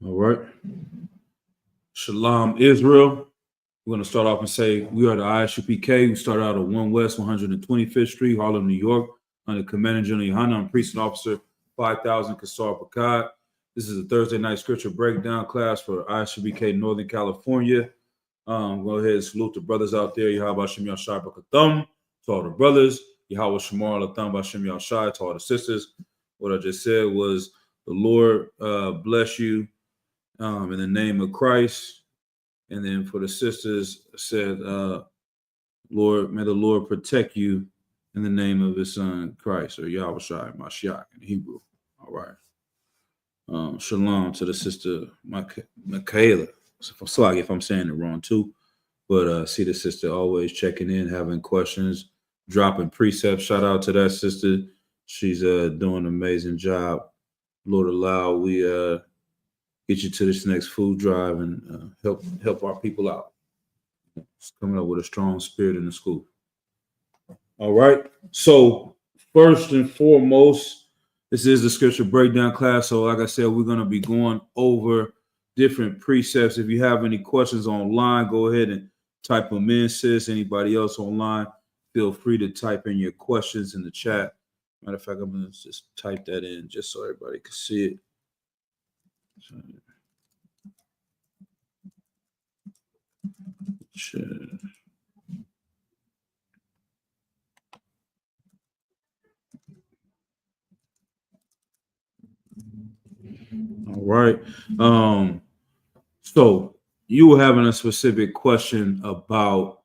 All right. Shalom, Israel. We're going to start off and say we are the ISUPK. We start out at 1 West 125th Street, Harlem, New York, under Commander General Yohana. I'm Priest and Officer 5000 Kasar Pakad. This is a Thursday night scripture breakdown class for ISUPK Northern California. Go ahead and salute the brothers out there. Yahweh Shem Yahshai B'Katham to all the brothers. Yahweh Shemar Latham B'Shem Yahshai to all the sisters. What I just said was the Lord bless you in the name of Christ. And then for the sisters, I said, Lord, may the Lord protect you in the name of his son Christ, or Yahweh Shai Mashiach in Hebrew. All right. Shalom to the sister Michaela. Sorry if I'm saying it wrong too. But see the sister always checking in, having questions, dropping precepts. Shout out to that sister. She's doing an amazing job. Lord allow we get you to this next food drive and help our people out. It's coming up with a strong spirit in the school. All right. So first and foremost, this is the scripture breakdown class. So like I said, we're going to be going over different precepts. If you have any questions online, go ahead and type them in, sis. Anybody else online, feel free to type in your questions in the chat. Matter of fact, I'm going to just type that in just so everybody can see it. Sure. All right. So you were having a specific question about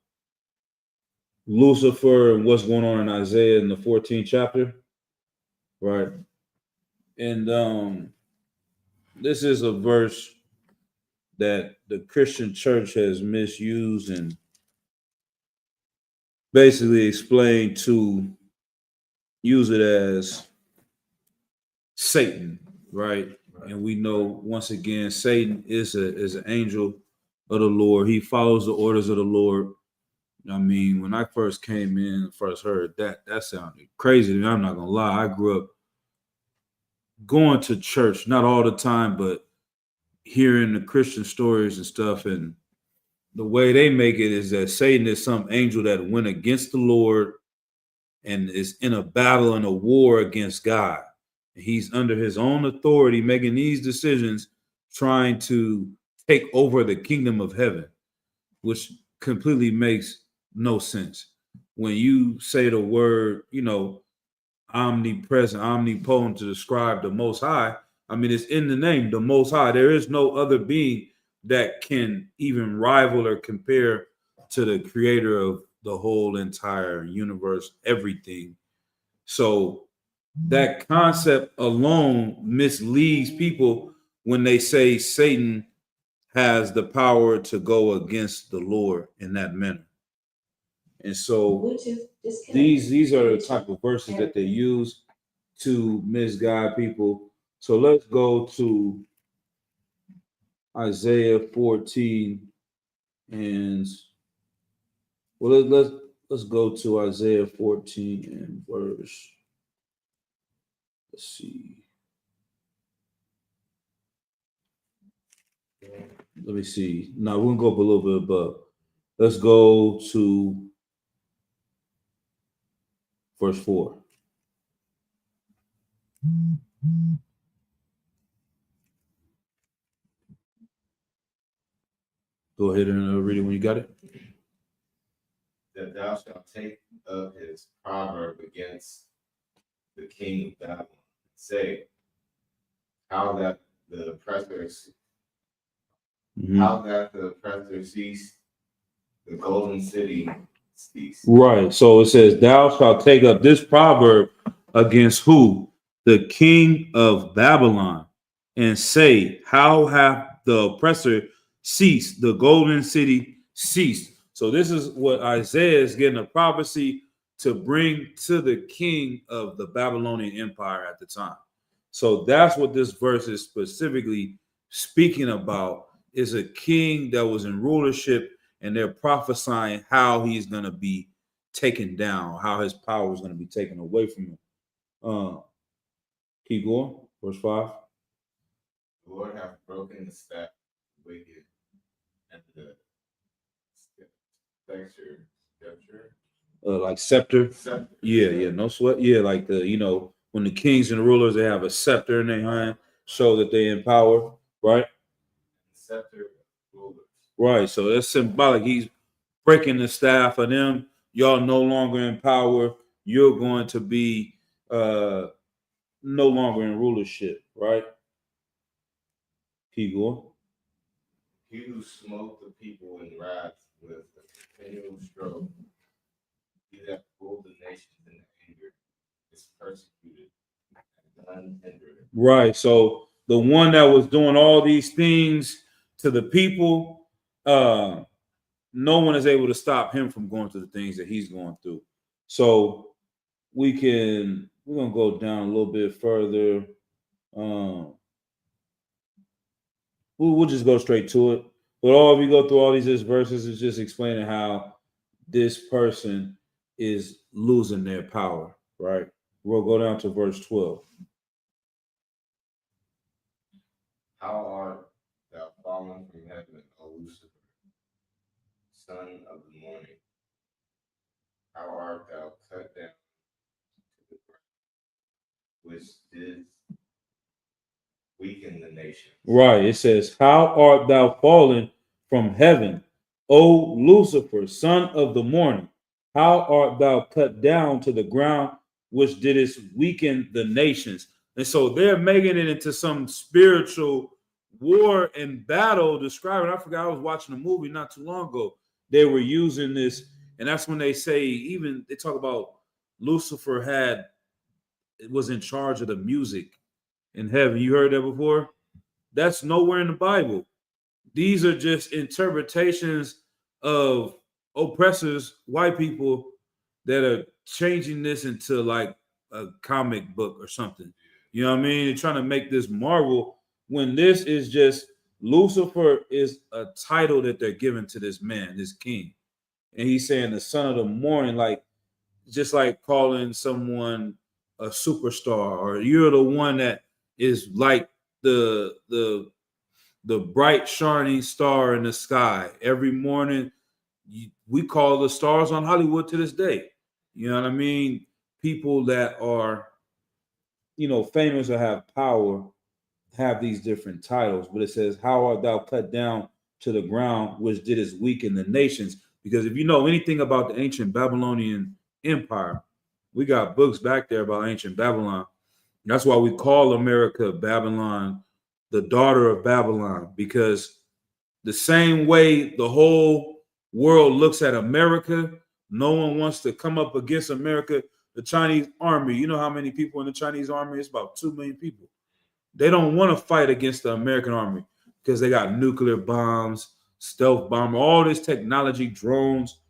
Lucifer and what's going on in Isaiah in the 14th chapter, right? And this is a verse that the Christian church has misused and basically explained to use it as Satan, right? And we know once again, Satan is an angel of the Lord. He follows the orders of the Lord. I mean, when I first came in, first heard that sounded crazy to me. I'm not gonna lie. I grew up going to church, not all the time, but hearing the Christian stories and stuff. And the way they make it is that Satan is some angel that went against the Lord and is in a battle and a war against God. He's under his own authority, making these decisions, trying to take over the kingdom of heaven, which completely makes no sense. When you say the word, omnipresent, omnipotent to describe the Most High, I mean, it's in the name, the Most High. There is no other being that can even rival or compare to the creator of the whole entire universe, everything. So that concept alone misleads people when they say Satan has the power to go against the Lord in that manner. And so these are the type of verses that they use to misguide people. So let's go to Isaiah 14 and let's go to Isaiah 14 and verse. Let's see. Let me see. Now we're gonna go up a little bit above. Let's go to verse 4. Go ahead and read it when you got it. That thou shalt take up his proverb against the king of Babylon, say, how that the oppressor ceased, the golden city ceased. Right. So it says, thou shalt take up this proverb against who? The king of Babylon, and say, how hath the oppressor ceased? The golden city ceased. So this is what Isaiah is getting a prophecy to bring to the king of the Babylonian Empire at the time. So that's what this verse is specifically speaking about, is a king that was in rulership, and they're prophesying how he's going to be taken down, how his power is going to be taken away from him. Keep going. Verse 5. The Lord hath broken the staff of the wicked and the scepter. Like scepter. Yeah, no sweat. Yeah, like when the kings and the rulers, they have a scepter in their hand, show that they in power, right? Scepter rulers. Right. So that's symbolic. He's breaking the staff of them. Y'all no longer in power. You're going to be no longer in rulership, right? Keep going. He who smote the people in wrath with a continual stroke, he that ruled the nations in anger, is persecuted and unhindered. Right. So the one that was doing all these things to the people, no one is able to stop him from going through the things that he's going through. So we're gonna go down a little bit further. We'll just go straight to it. But all we go through all these verses is just explaining how this person is losing their power, right? We'll go down to verse 12. How art thou fallen from heaven, O Lucifer, son of the morning? How art thou cut down to the ground, which did weaken the nation? Right. It says, how art thou fallen from heaven, O Lucifer, son of the morning? How art thou cut down to the ground, which didst weaken the nations? And so they're making it into some spiritual war and battle describing. I forgot, I was watching a movie not too long ago. They were using this, and that's when they say, even they talk about Lucifer was in charge of the music in heaven. You heard that before? That's nowhere in the Bible. These are just interpretations of oppressors, white people, that are changing this into like a comic book or something. You know what I mean? They're trying to make this Marvel when this is just Lucifer is a title that they're giving to this man, this king. And he's saying the son of the morning, like just like calling someone a superstar, or you're the one that is like the bright shining star in the sky. Every morning we call the stars on Hollywood to this day. You know what I mean? People that are, famous or have power have these different titles, but it says, how art thou cut down to the ground, which didst weaken the nations? Because if you know anything about the ancient Babylonian Empire, we got books back there about ancient Babylon. That's why we call America Babylon, the daughter of Babylon, because the same way the whole world looks at America, no one wants to come up against America. The Chinese army, you know how many people in the Chinese army? It's about 2 million people. They don't want to fight against the American army because they got nuclear bombs, stealth bomber, all this technology, drones.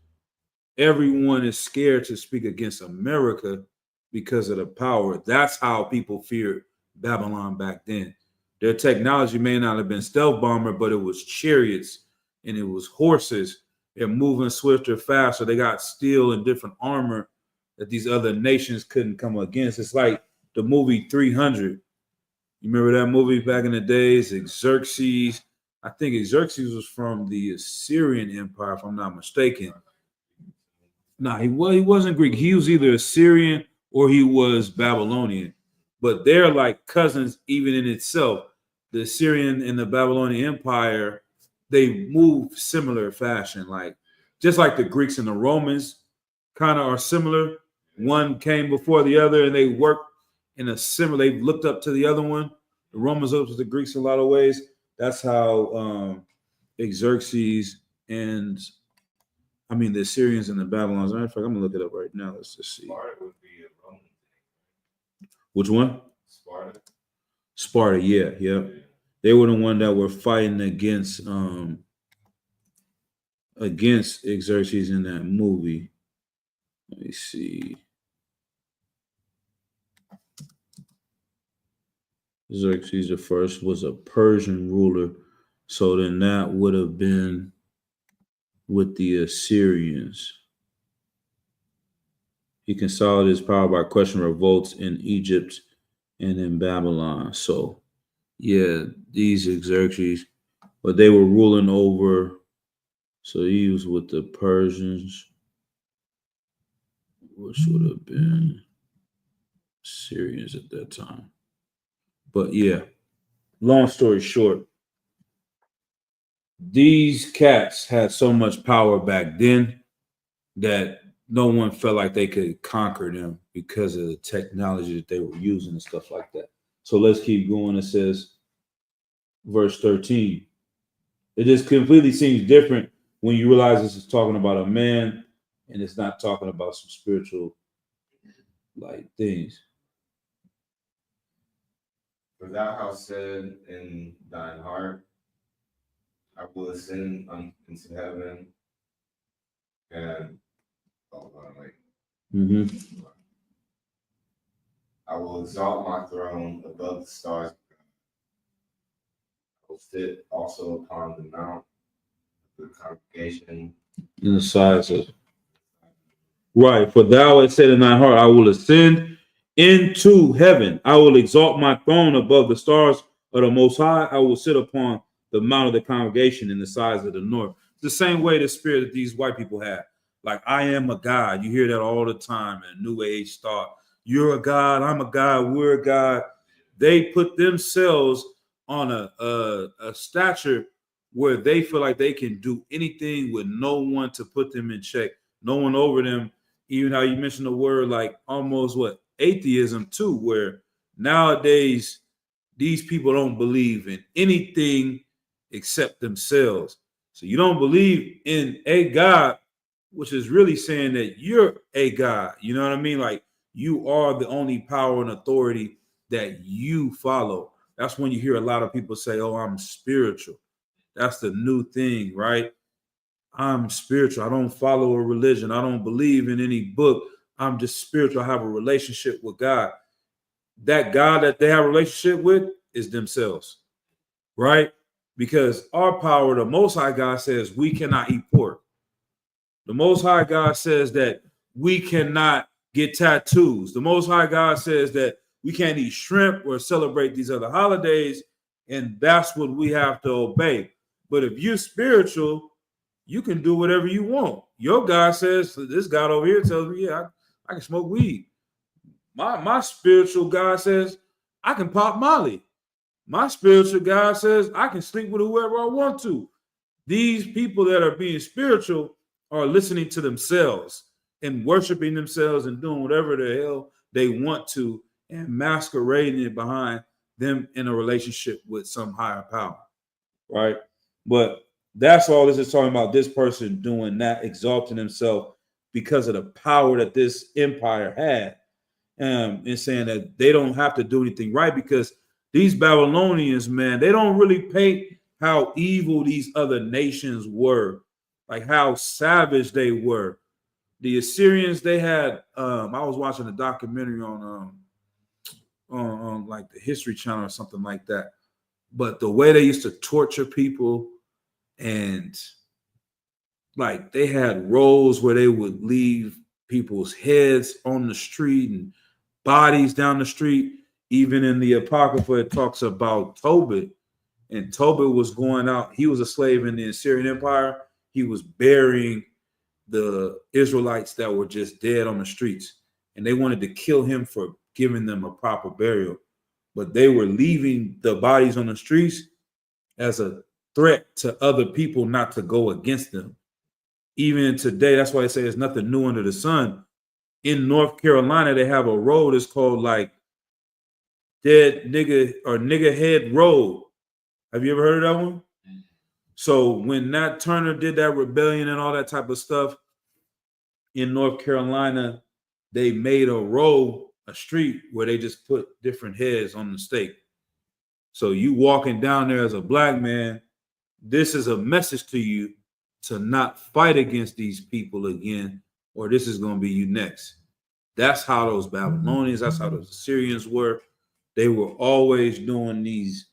Everyone is scared to speak against America because of the power. That's how people feared Babylon back then. Their technology may not have been stealth bomber, but it was chariots and it was horses. They're moving swifter, faster. They got steel and different armor that these other nations couldn't come against. It's like the movie 300. You remember that movie back in the days? Xerxes. I think Xerxes was from the Assyrian Empire, if I'm not mistaken. No, he wasn't Greek. He was either Assyrian or he was Babylonian. But they're like cousins even in itself. The Assyrian and the Babylonian Empire, they move similar fashion. Like just like the Greeks and the Romans kind of are similar. One came before the other and they worked in a similar, they looked up to the other one. The Romans looked up to the Greeks in a lot of ways. That's how Xerxes and the Assyrians and the Babylons. In fact, I'm gonna look it up right now. Let's just see. Sparta would be a Roman thing. Which one? Sparta. Sparta, yeah. They were the one that were fighting against Xerxes in that movie. Let me see. Xerxes the first was a Persian ruler, so then that would have been with the Assyrians. He consolidated his power by crushing revolts in Egypt and in Babylon. So, Yeah, these Xerxes, but they were ruling over. So he was with the Persians, which would have been Syrians at that time. But yeah, long story short, these cats had so much power back then that no one felt like they could conquer them because of the technology that they were using and stuff like that. So let's keep going. It says, verse 13. It just completely seems different when you realize this is talking about a man and it's not talking about some spiritual like things. For thou hast said in thine heart, I will ascend into heaven and wait. Mm-hmm. I will exalt my throne above the stars. I will sit also upon the mount of the congregation. In the size of right. For thou hast said in thine heart, I will ascend into heaven. I will exalt my throne above the stars of the Most High. I will sit upon the mount of the congregation in the sides of the north. The same way the spirit that these white people have. Like, I am a God. You hear that all the time in New Age thought. You're a God. I'm a God. We're a God. They put themselves on a stature where they feel like they can do anything with no one to put them in check, no one over them. Even how you mentioned the word like almost what atheism too, where nowadays these people don't believe in anything except themselves. So you don't believe in a God, which is really saying that you're a God. You know what I mean? Like you are the only power and authority that you follow. That's when you hear a lot of people say, "Oh, I'm spiritual." That's the new thing, right? I'm spiritual. I don't follow a religion. I don't believe in any book. I'm just spiritual. I have a relationship with God. That God that they have a relationship with is themselves, right? Because our power, the Most High God says we cannot eat pork. The Most High God says that we cannot get tattoos. The Most High God says that we can't eat shrimp or celebrate these other holidays. And that's what we have to obey. But if you're spiritual, you can do whatever you want. Your God says, this God over here tells me, yeah, I can smoke weed. My spiritual God says, I can pop Molly. My spiritual God says, I can sleep with whoever I want to. These people that are being spiritual are listening to themselves and worshiping themselves and doing whatever the hell they want to and masquerading it behind them in a relationship with some higher power, right? But that's all this is talking about. This person doing that, exalting himself because of the power that this empire had, and saying that they don't have to do anything right because these Babylonians, man, they don't really paint how evil these other nations were, like how savage they were. The Assyrians, they had. I was watching a documentary on like the History Channel or something like that. But the way they used to torture people, and like they had rows where they would leave people's heads on the street and bodies down the street. Even in the Apocrypha, it talks about Tobit, and Tobit was going out. He was a slave in the Assyrian Empire. He was burying the Israelites that were just dead on the streets, and they wanted to kill him for giving them a proper burial. But they were leaving the bodies on the streets as a threat to other people not to go against them. Even today, that's why I say there's nothing new under the sun. In North Carolina, they have a road that's called like Dead Nigga or Nigga Head Road. Have you ever heard of that one? So when Nat Turner did that rebellion and all that type of stuff in North Carolina, they made a road, a street where they just put different heads on the stake. So you walking down there as a black man, this is a message to you to not fight against these people again, or this is going to be you next. That's how those Babylonians, that's how those Assyrians were. They were always doing these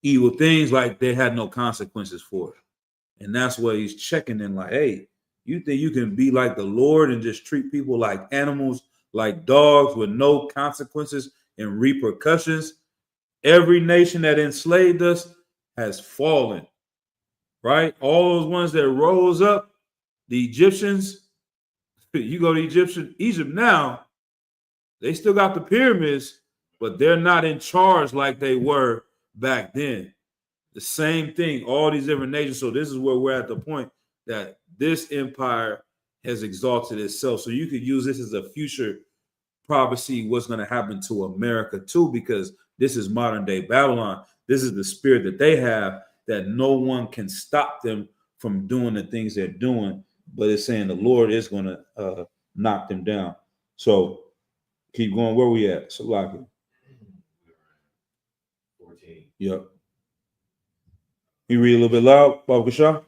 evil things like they had no consequences for it. And that's why he's checking in like, hey, you think you can be like the Lord and just treat people like animals, like dogs with no consequences and repercussions? Every nation that enslaved us has fallen, right? All those ones that rose up, the Egyptians, you go to Egypt now, they still got the pyramids, but they're not in charge like they were back then. The same thing, all these different nations. So this is where we're at the point that this empire has exalted itself. So you could use this as a future prophecy what's going to happen to America too, because this is modern day Babylon. This is the spirit that they have that no one can stop them from doing the things they're doing. But it's saying the Lord is going to knock them down. So keep going. Where we at? So like it. 14. Yep. You read a little bit loud, Baba Kasha?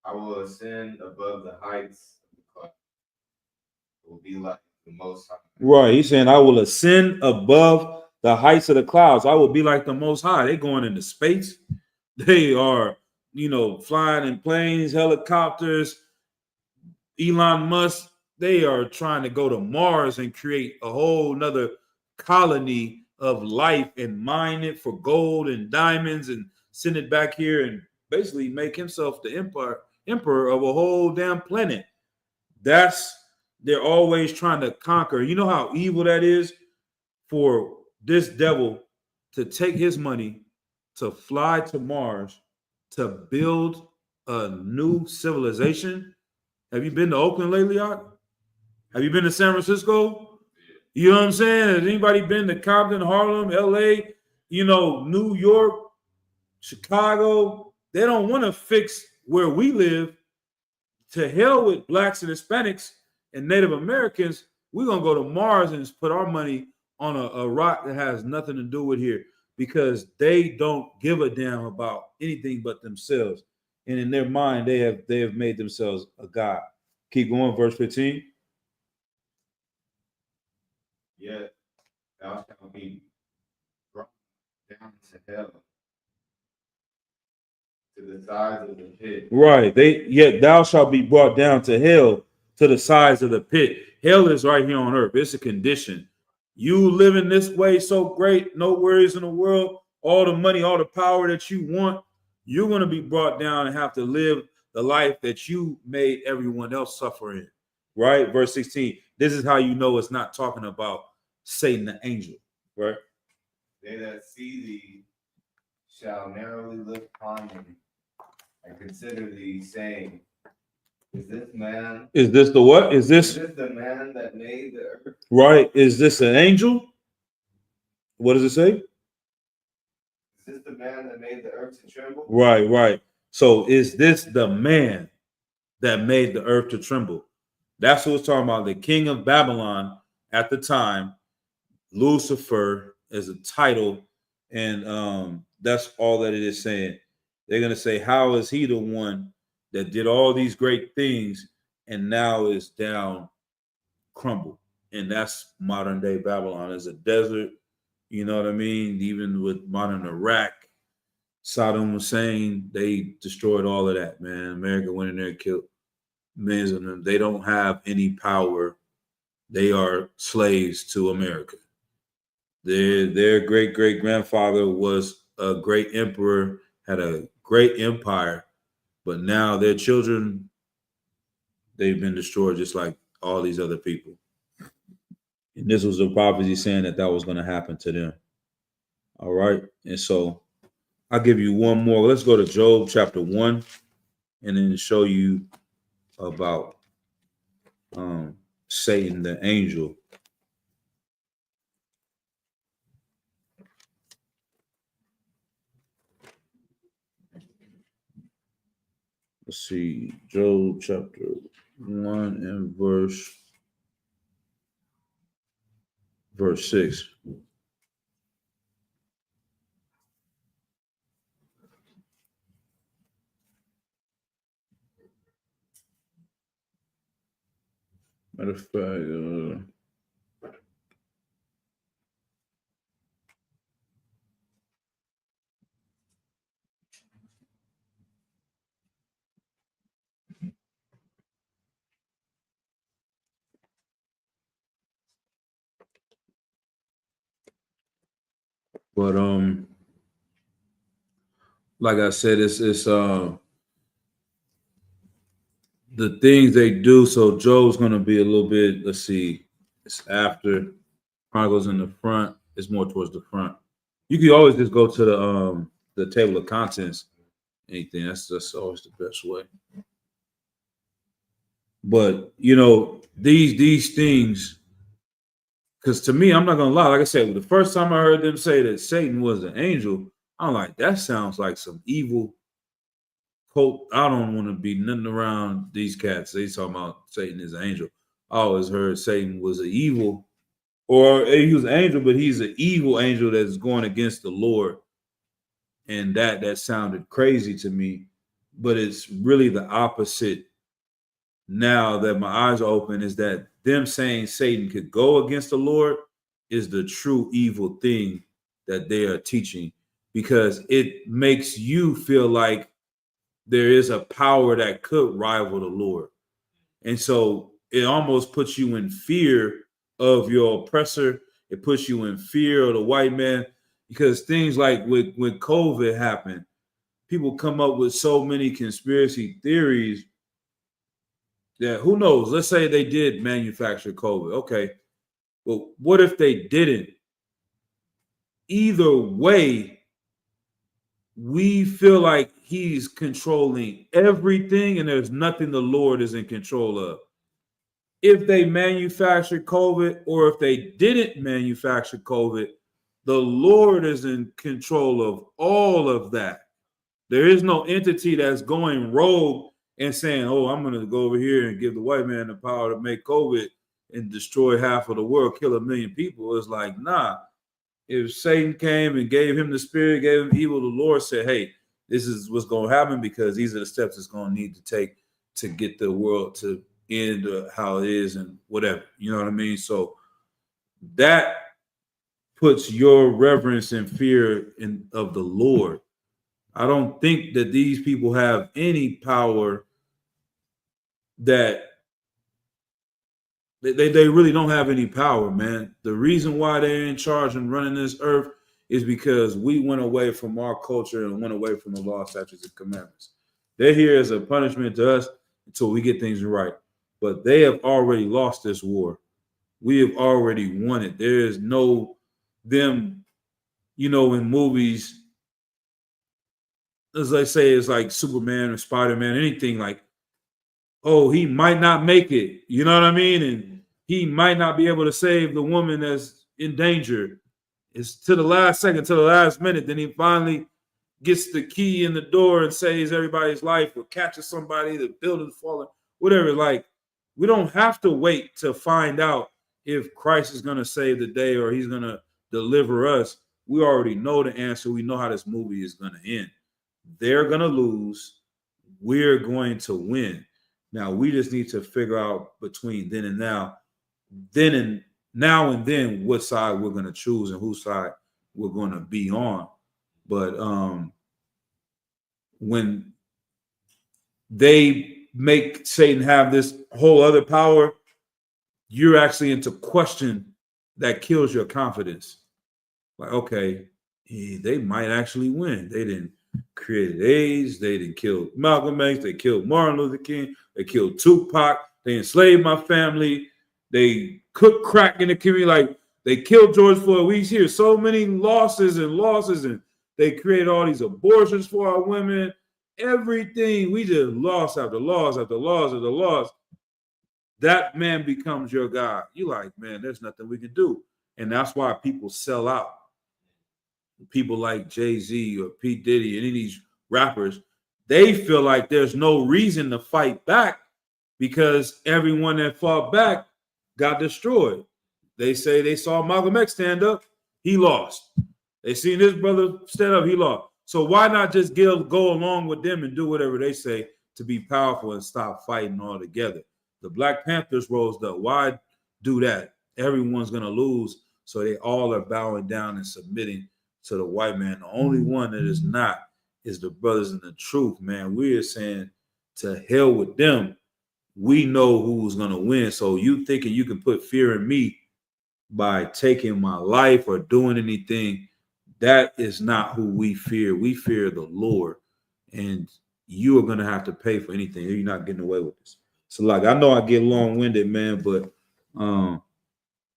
I will ascend above the heights of the cloud. It will be like the Most High. Right. He's saying, I will ascend above the heights of the clouds. I will be like the Most High. They're going into space. They are, flying in planes, helicopters. Elon Musk, they are trying to go to Mars and create a whole nother colony of life and mine it for gold and diamonds and send it back here and basically make himself the emperor of a whole damn planet. They're always trying to conquer. You know how evil that is for this devil to take his money to fly to Mars to build a new civilization. Have you been to Oakland lately, Art? Have you been to San Francisco? You know what I'm saying? Has anybody been to Compton, Harlem, LA, New York, Chicago? They don't want to fix where we live. To hell with blacks and Hispanics and Native Americans. We're going to go to Mars and put our money on a rock that has nothing to do with here because they don't give a damn about anything but themselves. And in their mind, they have made themselves a god. Keep going, verse 15. Yet thou shalt be brought down to hell, to the sides of the pit. Right. Yet thou shalt be brought down to hell, to the sides of the pit. Hell is right here on earth. It's a condition. You living this way so great, no worries in the world, all the money, all the power that you want, you're going to be brought down and have to live the life that you made everyone else suffer in. Right? Verse 16. This is how you know it's not talking about Satan the angel. Right? They that see thee shall narrowly look upon thee and consider thee, saying, Is this the what? Is this the man that made the earth? Right. Is this an angel? What does it say? Is this the man that made the earth to tremble? Right. So is this the man that made the earth to tremble? That's what it's talking about. The king of Babylon at the time, Lucifer is a title, and that's all that it is saying. They're gonna say, how is he the one that did all these great things and now is down crumbled? And that's modern day Babylon. It's a desert, you know what I mean? Even with modern Iraq, Saddam Hussein, they destroyed all of that, man. America went in there and killed millions of them. They don't have any power. They are slaves to America. Their great grandfather was a great emperor, had a great empire, but now their children, they've been destroyed just like all these other people. And this was a prophecy saying that was going to happen to them. All right. And so I'll give you one more. Let's go to Job chapter 1 and then show you about Satan, the angel. Let's see, Job chapter 1 and verse 6. Matter of fact, But like I said, it's the things they do. So Job's gonna be a little bit. Let's see, it's after Chronicles in the front. It's more towards the front. You can always just go to the table of contents. Anything that's always the best way. But you know these things, because to me, I'm not gonna lie. Like I said, the first time I heard them say that Satan was an angel, I'm like, that sounds like some evil cult. I don't want to be nothing around these cats. They talking about Satan is an angel. I always heard Satan was an evil, or he was an angel, but he's an evil angel that's going against the Lord. And that sounded crazy to me. But it's really the opposite now that my eyes are open, is that them saying Satan could go against the Lord is the true evil thing that they are teaching, because it makes you feel like there is a power that could rival the Lord. And so it almost puts you in fear of your oppressor. It puts you in fear of the white man, because things like when COVID happened, people come up with so many conspiracy theories that who knows? Let's say they did manufacture COVID. Okay. Well, what if they didn't? Either way, we feel like he's controlling everything and there's nothing the Lord is in control of. If they manufactured COVID or if they didn't manufacture COVID, the Lord is in control of all of that. There is no entity that's going rogue and saying, oh, I'm going to go over here and give the white man the power to make COVID and destroy half of the world, kill 1 million people. It's like, nah. If Satan came and gave him the spirit, gave him evil, the Lord said, hey, this is what's going to happen, because these are the steps it's going to need to take to get the world to end how it is and whatever. You know what I mean? So that puts your reverence and fear of the Lord. I don't think that these people have any power, that they really don't have any power, man. The reason why they're in charge and running this earth is because we went away from our culture and went away from the law, statutes, and commandments. They're here as a punishment to us until we get things right. But they have already lost this war. We have already won it. There is no them, in movies, as I say, it's like Superman or Spider-Man, anything like, oh, he might not make it. You know what I mean? And he might not be able to save the woman that's in danger. It's to the last second, to the last minute. Then he finally gets the key in the door and saves everybody's life, or catches somebody, the building's falling, whatever. Like, we don't have to wait to find out if Christ is going to save the day or he's going to deliver us. We already know the answer. We know how this movie is going to end. They're going to lose. We're going to win. Now, we just need to figure out between then and now, what side we're going to choose and whose side we're going to be on. But when they make Satan have this whole other power, you're actually into question that kills your confidence. Like, okay, they might actually win. They didn't create AIDS. They didn't kill Malcolm X. They killed Martin Luther King. They killed Tupac. They enslaved my family. They cooked crack in the community. Like, they killed George Floyd. We hear so many losses, and they created all these abortions for our women. Everything, we just loss after loss after loss after loss. That man becomes your God. You like, man, there's nothing we can do. And that's why people sell out. People like Jay-Z or P. Diddy, any of these rappers, they feel like there's no reason to fight back because everyone that fought back got destroyed. They say they saw Malcolm X stand up, he lost. They seen his brother stand up, he lost. So why not just go along with them and do whatever they say to be powerful and stop fighting altogether? The Black Panthers rose up. Why do that? Everyone's going to lose. So they all are bowing down and submitting to the white man. The only one that is not is the brothers in the truth, man. We are saying to hell with them. We know who's going to win. So you thinking you can put fear in me by taking my life or doing anything, That is not who we fear. We fear the Lord, and you are going to have to pay for anything. You're not getting away with this. So, like, I know I get long-winded, man, but I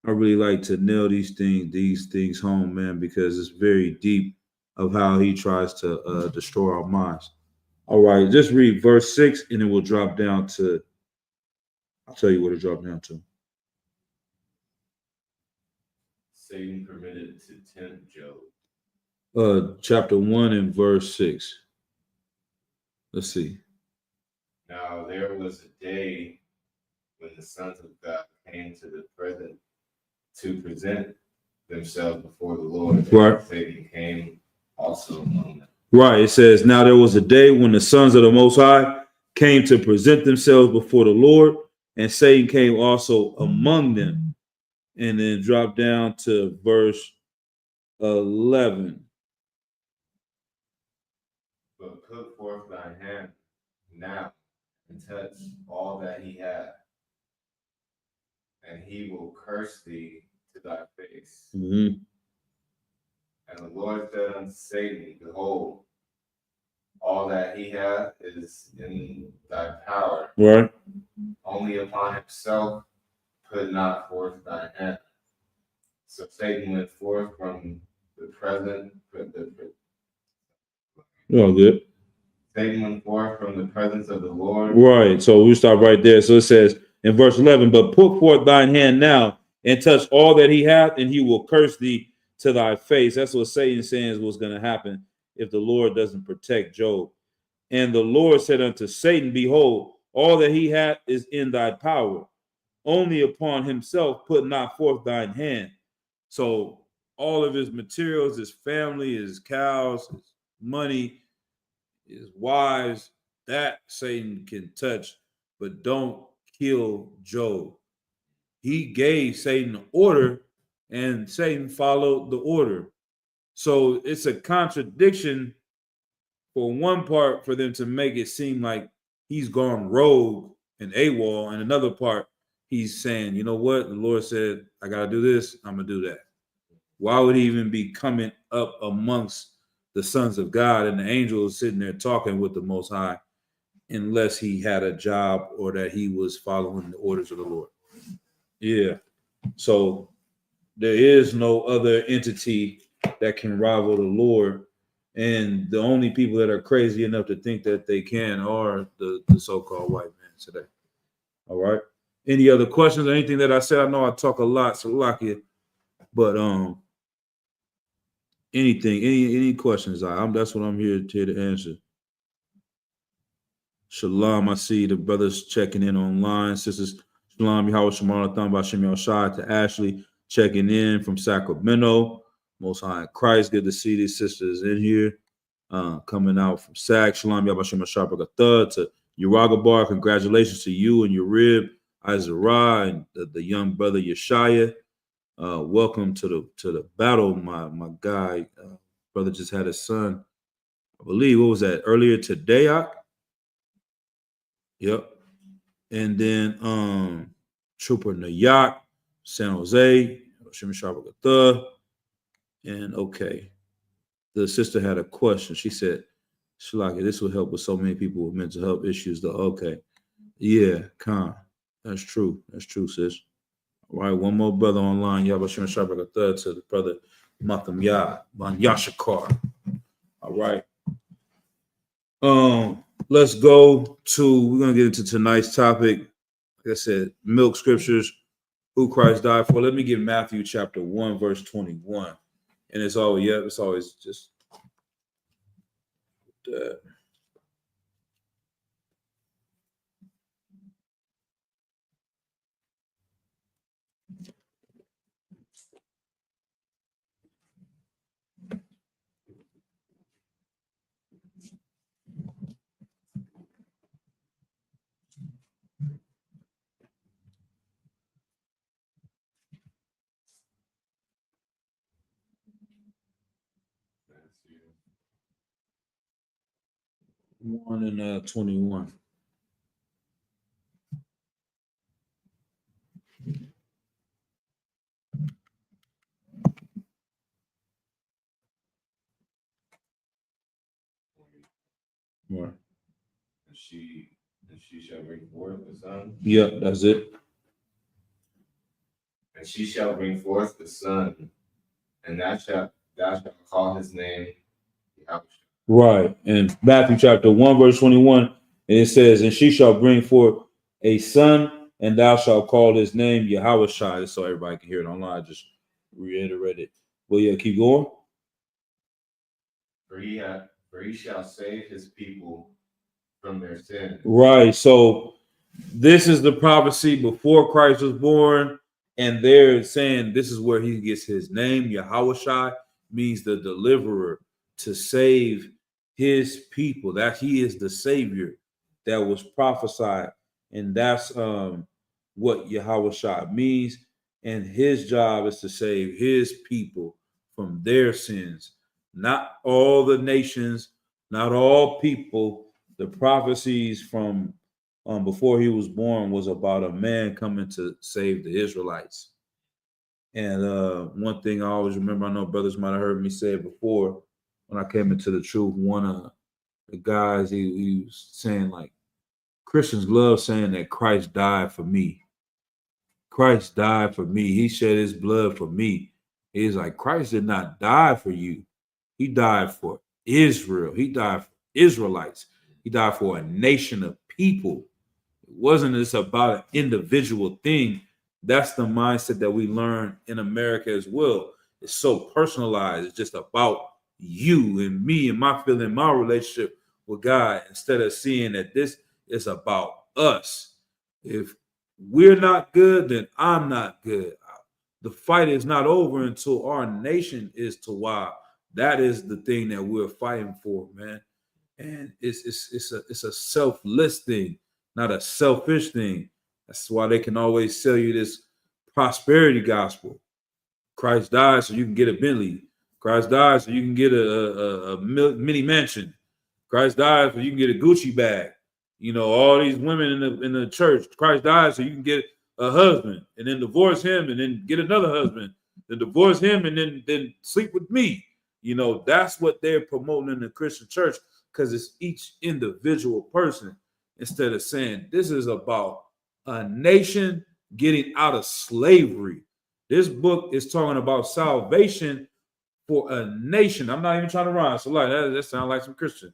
really like to nail these things home, man, because it's very deep of how he tries to destroy our minds. All right, just read verse 6, and then we'll drop down to. I'll tell you what it dropped down to. Satan permitted to tempt Job. Chapter 1 and verse 6. Let's see. Now there was a day when the sons of God came to the present to present themselves before the Lord. Right. Satan came also among them. Right. It says, now there was a day when the sons of the Most High came to present themselves before the Lord, and Satan came also among them. And then drop down to verse 11. But put forth thine hand now and touch all that he hath, and he will curse thee to thy face. Mm-hmm. And the Lord said unto Satan, behold, all that he hath is in thy power. Right. Only upon himself put not forth thine hand. So Satan went forth from the present. Oh, good. Satan went forth from the presence of the Lord. Right. So we stop right there. So it says in verse 11, but put forth thine hand now and touch all that he hath, and he will curse thee to thy face. That's what Satan saying was going to happen if the Lord doesn't protect Job. And the Lord said unto Satan, behold, all that he hath is in thy power. Only upon himself put not forth thine hand. So all of his materials, his family, his cows, his money, his wives, that Satan can touch, but don't kill Job. He gave Satan an order, and Satan followed the order. So it's a contradiction for one part for them to make it seem like he's gone rogue and AWOL, and another part he's saying, you know what, the Lord said, I gotta do this, I'm gonna do that. Why would he even be coming up amongst the sons of God and the angels sitting there talking with the Most High unless he had a job or that he was following the orders of the Lord? Yeah. So there is no other entity that can rival the Lord. And the only people that are crazy enough to think that they can are the so-called white man today. All right. Any other questions or anything that I said? I know I talk a lot, so lock it. But anything, any questions? That's what I'm here to answer. Shalom. I see the brothers checking in online. Sisters Shalom, Yahweh Shemar Thumb Bashem Yoshai, to Ashley checking in from Sacramento. Most High in Christ. Good to see these sisters in here. Coming out from Sac. Shalom Yabashim Shabbat to Uraga Bar. Congratulations to you and your rib, Izarah, and the young brother Yeshaya. Welcome to the battle, my guy. Brother just had his son. I believe, what was that, earlier today? Yep. And then Trooper Nayak, San Jose, Shim Shabbat. And okay. The sister had a question. She said, Shalaka, this will help with so many people with mental health issues, though. Okay. Yeah, Khan. That's true. That's true, sis. All right, one more brother online. Yabashim Shabbat to the brother Matham Yah, Ban Yashakar. All right. Let's go to, we're gonna get into tonight's topic. Like I said, milk scriptures, who Christ died for. Let me get Matthew chapter 1, verse 21. And it's always just that. Matthew 1 and 21. Right. And she shall bring forth the son. Yeah, that's it. And she shall bring forth the son, and thou shalt call his name Yahweh. Right. In Matthew chapter 1, verse 21, and it says, and she shall bring forth a son, and thou shalt call his name Yahweh Shai, so everybody can hear it online. I just reiterate it. Well, yeah, keep going. For he shall save his people from their sins. Right. So this is the prophecy before Christ was born, and they're saying this is where he gets his name. Yahweh Shai means the deliverer, to save his people. That he is the savior that was prophesied, and that's what Yahweh Shai means. And his job is to save his people from their sins. Not all the nations, not all people. The prophecies from before he was born was about a man coming to save the Israelites. And one thing I always remember, I know brothers might have heard me say it before, when I came into the truth, one of the guys, he was saying like, Christians love saying that Christ died for me. Christ died for me. He shed his blood for me. He's like, Christ did not die for you. He died for Israel. He died for Israelites. He died for a nation of people. It wasn't just about an individual thing. That's the mindset that we learn in America as well. It's so personalized. It's just about you and me and my feeling, my relationship with God, instead of seeing that this is about us. If we're not good, then I'm not good. The fight is not over until our nation is to wow. That is the thing that we're fighting for, man. And it's a selfless thing, not a selfish thing. That's why they can always sell you this prosperity gospel. Christ died so you can get a Bentley. Christ died so you can get a mini mansion. Christ died so you can get a Gucci bag. You know, all these women in the church. Christ died so you can get a husband and then divorce him and then get another husband, then divorce him and then sleep with me. You know, that's what they're promoting in the Christian church, because it's each individual person, instead of saying this is about a nation getting out of slavery. This book is talking about salvation for a nation. I'm not even trying to rhyme. So like that sounds like some Christian.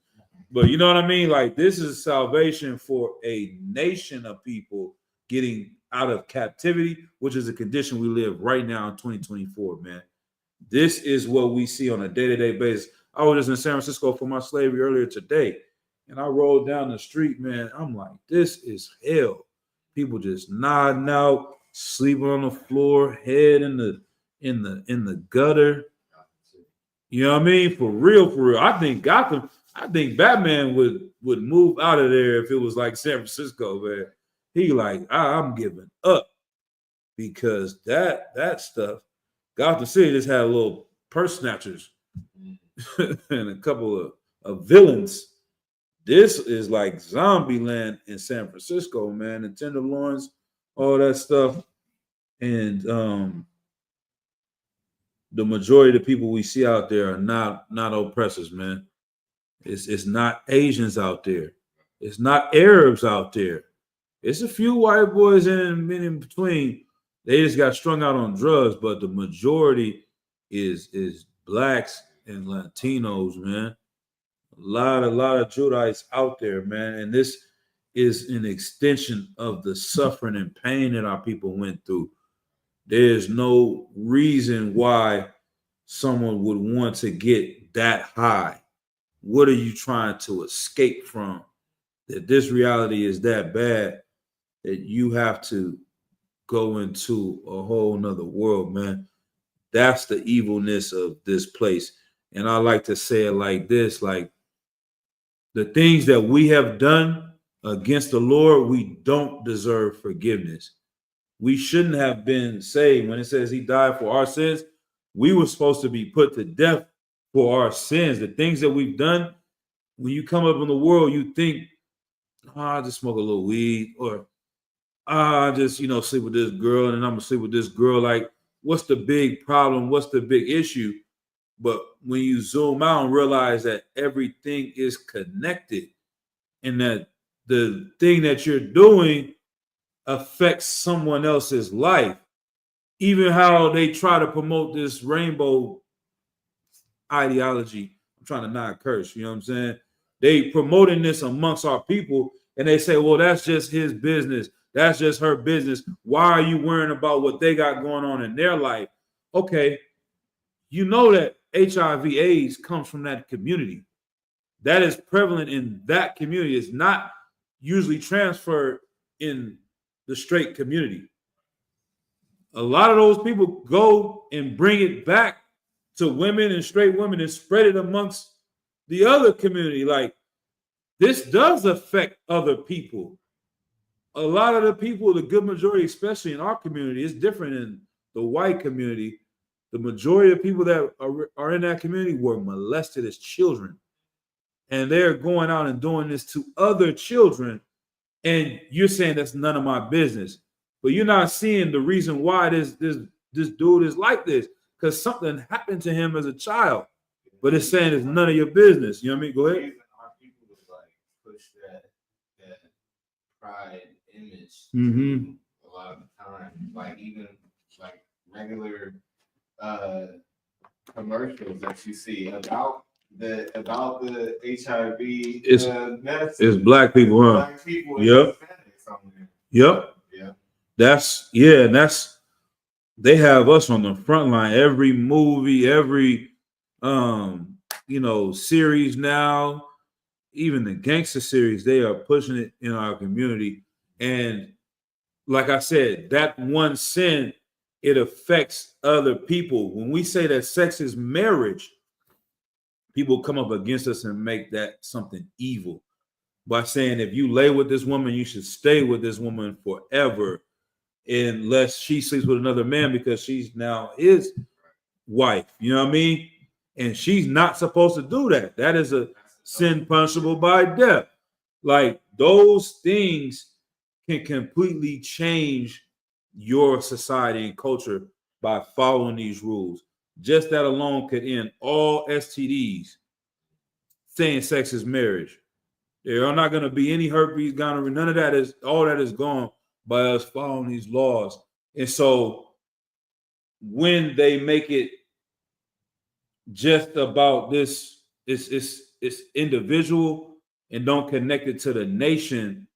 But you know what I mean? Like, this is salvation for a nation of people getting out of captivity, which is a condition we live right now in 2024, man. This is what we see on a day-to-day basis. I was just in San Francisco for my slavery earlier today, and I rolled down the street, man. I'm like, this is hell. People just nodding out, sleeping on the floor, head in the gutter. You know what I mean? For real, for real. I think Batman would move out of there if it was like San Francisco, man. He like, I'm giving up, because that stuff. Gotham City just had a little purse snatchers and a couple of villains. This is like zombie land in San Francisco, man. And tenderloins, all that stuff. And the majority of the people we see out there are not oppressors, man. It's not Asians out there. It's not Arabs out there. It's a few white boys in between. They just got strung out on drugs, but the majority is blacks and Latinos, man. A lot of Judites out there, man. And this is an extension of the suffering and pain that our people went through. There's no reason why someone would want to get that high. What are you trying to escape from? That this reality is that bad that you have to go into a whole nother world, man. That's the evilness of this place. And I like to say it like this, like, the things that we have done against the Lord, we don't deserve forgiveness. We shouldn't have been saved. When it says he died for our sins, we were supposed to be put to death for our sins. The things that we've done, when you come up in the world, you think, I just smoke a little weed, or I just, sleep with this girl, and I'm gonna sleep with this girl. Like, what's the big problem? What's the big issue? But when you zoom out and realize that everything is connected, and that the thing that you're doing affects someone else's life. Even how they try to promote this rainbow ideology. I'm trying to not curse, you know what I'm saying? They promoting this amongst our people, and they say, well, that's just his business. That's just her business. Why are you worrying about what they got going on in their life? Okay, you know that HIV/AIDS comes from that community. That is prevalent in that community. It's not usually transferred in the straight community. A lot of those people go and bring it back to women and straight women and spread it amongst the other community. Like, this does affect other people. A lot of the people, the good majority, especially in our community, is different in the white community. The majority of people that are in that community were molested as children. And they're going out and doing this to other children. And you're saying that's none of my business. But you're not seeing the reason why this dude is like this. Because something happened to him as a child. But it's saying it's none of your business. You know what I mean? Go ahead. Our people would like push that pride image a lot of the time. Like even like regular commercials that you see about the HIV medicine. It's black people, huh? Black people and Yep. Hispanics on there. Yep. Yeah. That's they have us on the front line. Every movie, every series now, even the gangster series, they are pushing it in our community. And like I said, that one sin, it affects other people. When we say that sex is marriage, people come up against us and make that something evil by saying if you lay with this woman, you should stay with this woman forever unless she sleeps with another man because she's now his wife. You know what I mean? And she's not supposed to do that. That is a sin punishable by death. Like, those things can completely change your society and culture by following these rules. Just that alone could end all STDs. Saying sex is marriage. There are not going to be any herpes, gonorrhea. None of that is, all that is gone by us following these laws. And so when they make it just about this, it's individual and don't connect it to the nation,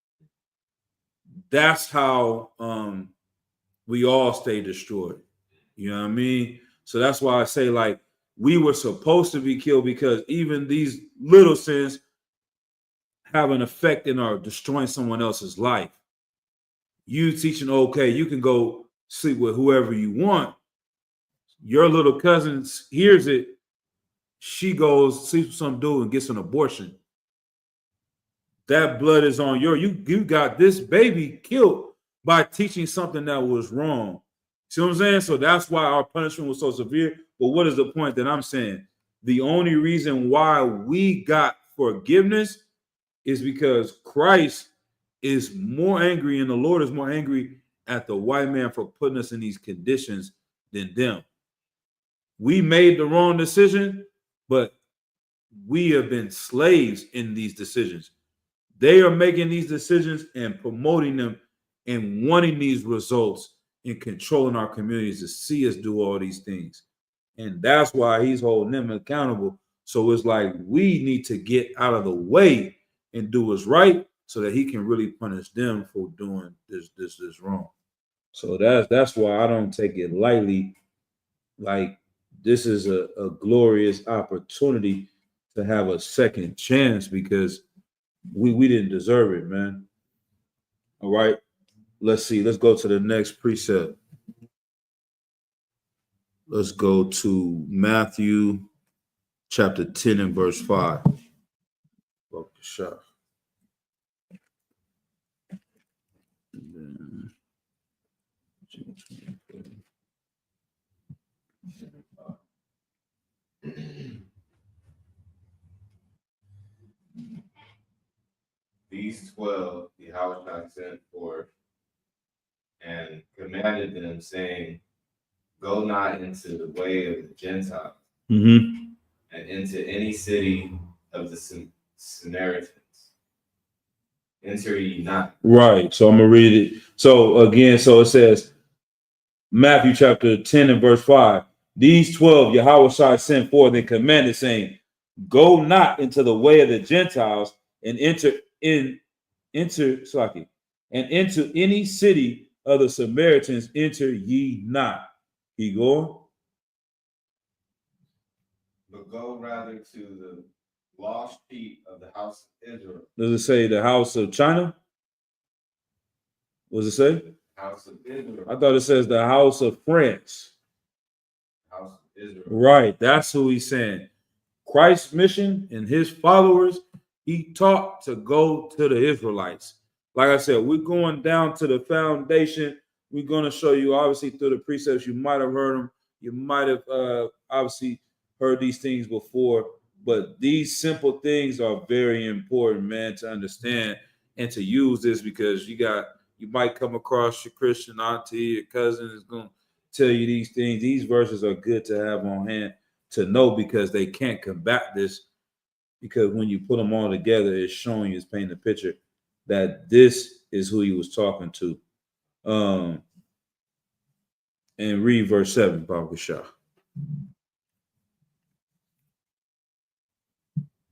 that's how we all stay destroyed. You know what I mean? So that's why I say, like, we were supposed to be killed because even these little sins have an effect in our destroying someone else's life. You teaching, okay, you can go sleep with whoever you want. Your little cousin hears it. She goes, sleeps with some dude and gets an abortion. That blood is on you got this baby killed by teaching something that was wrong. See what I'm saying? So that's why our punishment was so severe. But what is the point that I'm saying? The only reason why we got forgiveness is because Christ is more angry and the Lord is more angry at the white man for putting us in these conditions than them. We made the wrong decision, but we have been slaves in these decisions. They are making these decisions and promoting them and wanting these results and controlling our communities to see us do all these things. And that's why he's holding them accountable. So it's like we need to get out of the way and do what's right so that he can really punish them for doing this wrong. So that's why I don't take it lightly. Like, this is a glorious opportunity to have a second chance because we didn't deserve it, man. All right. Let's see. Let's go to the next precept. Let's go to Matthew chapter 10 and verse 5. These 12 Yahushua sent forth and commanded them, saying, go not into the way of the Gentiles, and into any city of the Samaritans, enter ye not. Right. So I'm gonna read it. So again, so it says Matthew chapter 10 and verse 5. These 12 Yahweh Shai sent forth and commanded, saying, go not into the way of the Gentiles and into any city of the Samaritans enter ye not. He going? But go rather to the lost sheep of the house of Israel. Does it say the house of China? What does it say? House of Israel. I thought it says the house of France. House of Israel. Right. That's who he's saying. Christ's mission and his followers, he taught to go to the Israelites. Like I said, we're going down to the foundation. We're going to show you, obviously, through the precepts. You might have heard them. You might have obviously heard these things before. But these simple things are very important, man, to understand and to use this, because you might come across your Christian auntie, your cousin is going to tell you these things. These verses are good to have on hand to know, because they can't combat this, because when you put them all together, it's showing you, it's painting a picture that this is who he was talking to. And read verse 7, Baba Shah.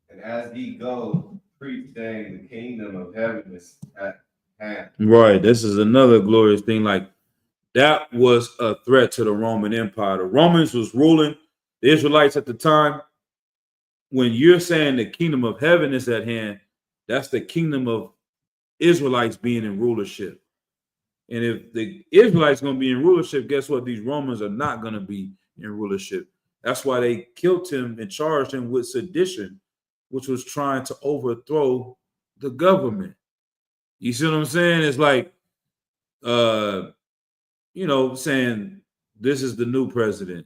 And as ye go, preach, saying, the kingdom of heaven is at hand. Right. This is another glorious thing. Like, that was a threat to the Roman Empire. The Romans was ruling the Israelites at the time. When you're saying the kingdom of heaven is at hand, that's the kingdom of Israelites being in rulership. And if the Israelites going to be in rulership, guess what? These Romans are not going to be in rulership. That's why they killed him and charged him with sedition, which was trying to overthrow the government. You see what I'm saying? It's like, saying this is the new president.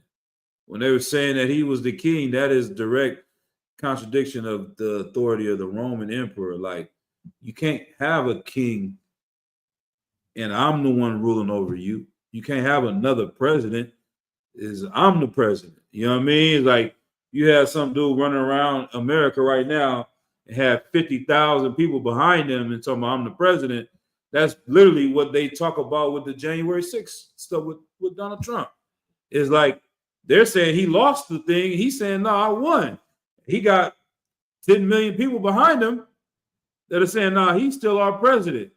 When they were saying that he was the king, that is direct contradiction of the authority of the Roman emperor. Like, you can't have a king and I'm the one ruling over you. You can't have another president. I'm the president. You know what I mean? It's like you have some dude running around America right now and have 50,000 people behind him and talking about I'm the president. That's literally what they talk about with the January 6th stuff with Donald Trump. It's like they're saying he lost the thing. He's saying, no, I won. He got 10 million people behind him that are saying, no, he's still our president.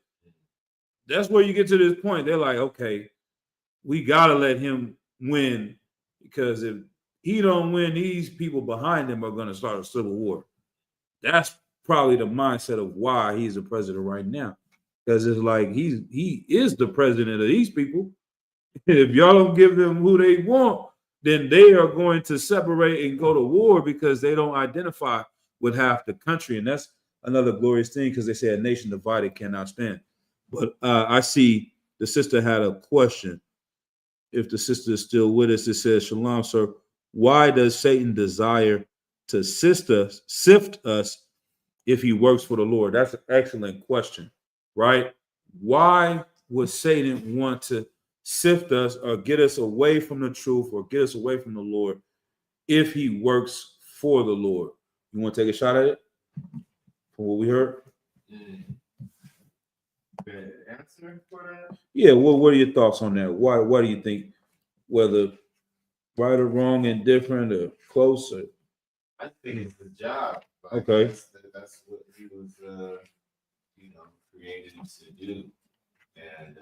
That's where you get to this point. They're like, okay, we got to let him win, because if he don't win, these people behind him are going to start a civil war. That's probably the mindset of why he's the president right now, because it's like he is the president of these people. If y'all don't give them who they want, then they are going to separate and go to war, because they don't identify with half the country. And that's another glorious thing, because they say a nation divided cannot stand. But I see the sister had a question. If the sister is still with us, it says, Shalom, sir. Why does Satan desire to sift us if he works for the Lord? That's an excellent question, right? Why would Satan want to sift us or get us away from the truth or get us away from the Lord if he works for the Lord? You want to take a shot at it from what we heard? The answer for that? Yeah, well, what are your thoughts on that? Why do you think, whether right or wrong, indifferent or close? Or... I think it's the job. Like, okay. That's what he was, created to do. And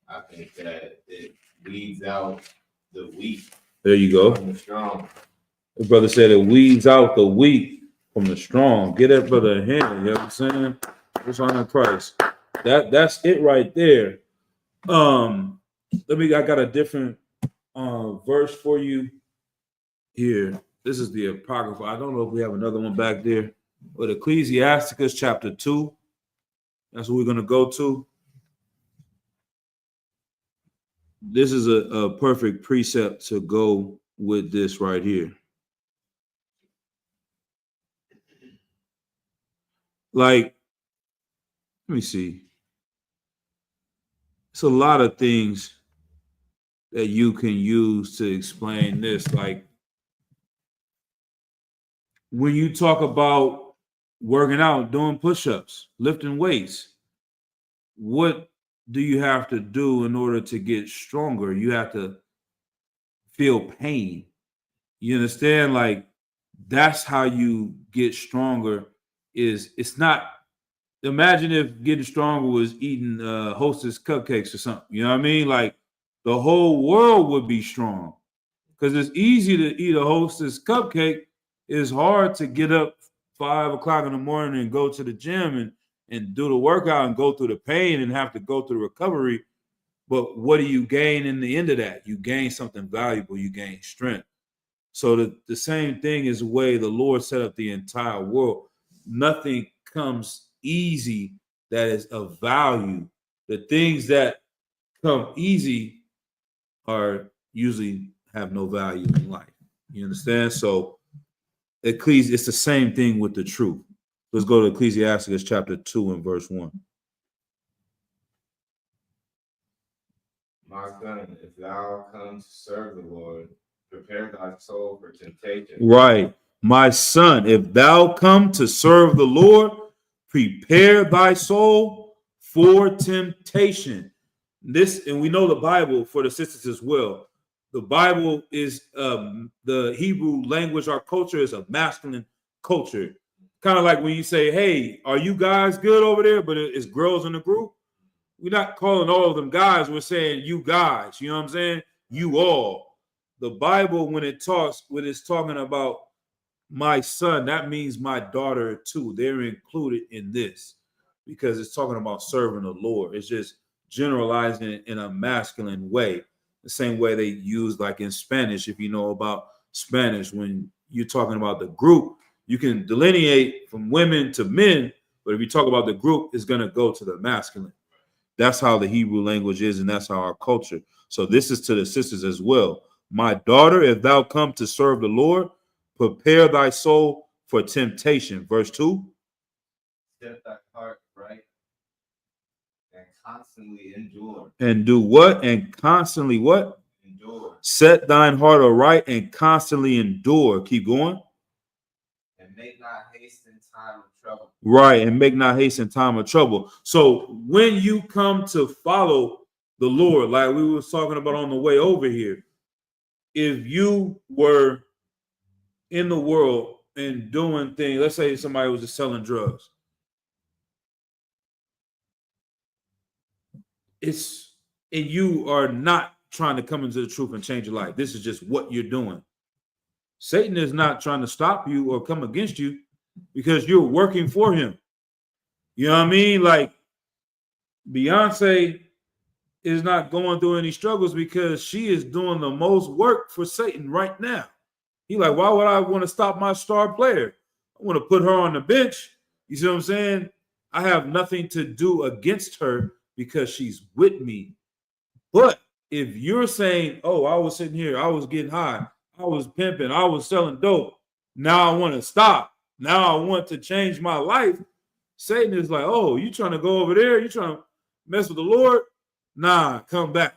I think that it weeds out the weak. There you go. From the strong. The brother said it weeds out the weak from the strong. Get that brother a hand. You know what I'm saying? What's on Christ? That's it right there. I got a different verse for you here. This is the Apocrypha. I don't know if we have another one back there, but Ecclesiasticus chapter 2. That's what we're going to go to. This is a perfect precept to go with this right here. Like, let me see. It's a lot of things that you can use to explain this. Like, when you talk about working out, doing push-ups, lifting weights. What do you have to do in order to get stronger? You have to feel pain. You understand? Like that's how you get stronger. It's not. Imagine if getting stronger was eating Hostess cupcakes or something. You know what I mean? Like the whole world would be strong because it's easy to eat a Hostess cupcake. It's hard to get up 5 o'clock in the morning and go to the gym and do the workout and go through the pain and have to go through recovery. But what do you gain in the end of that? You gain something valuable. You gain strength. So the same thing is the way the Lord set up the entire world. Nothing comes easy that is of value. The things that come easy are usually have no value in life. You understand? So it's the same thing with the truth. Let's go to Ecclesiastes chapter 2 and verse 1. My son, if thou come to serve the Lord, prepare thy soul for temptation. Right. My son, if thou come to serve the Lord, prepare thy soul for temptation. This, and we know the Bible for the sisters as well. The Bible is the Hebrew language. Our culture is a masculine culture. Kind of like when you say, hey, are you guys good over there? But it's girls in the group. We're not calling all of them guys. We're saying you guys. You know what I'm saying? You all. The Bible, when it's talking about my son, that means my daughter too. They're included in this because it's talking about serving the Lord. It's just generalizing it in a masculine way, the same way they use like in Spanish. If you know about Spanish, when you're talking about the group, you can delineate from women to men, but if you talk about the group, it's going to go to the masculine. That's how the Hebrew language is, and that's how our culture. So this is to the sisters as well. My daughter, if thou come to serve the Lord, prepare thy soul for temptation. Verse 2. Set thy heart right and constantly endure. And do what? And constantly what? Endure. Set thine heart aright and constantly endure. Keep going. And make not haste in time of trouble. Right, and make not haste in time of trouble. So when you come to follow the Lord, like we were talking about on the way over here, if you were in the world and doing things, let's say somebody was just selling drugs, and you are not trying to come into the truth and change your life. This is just what you're doing. Satan is not trying to stop you or come against you because you're working for him. You know what I mean? Like Beyonce is not going through any struggles because she is doing the most work for Satan right now. He's like, why would I want to stop my star player? I want to put her on the bench. You see what I'm saying? I have nothing to do against her because she's with me. But if you're saying, oh, I was sitting here, I was getting high, I was pimping, I was selling dope, now I want to stop. Now I want to change my life. Satan is like, oh, you trying to go over there? You trying to mess with the Lord? Nah, come back.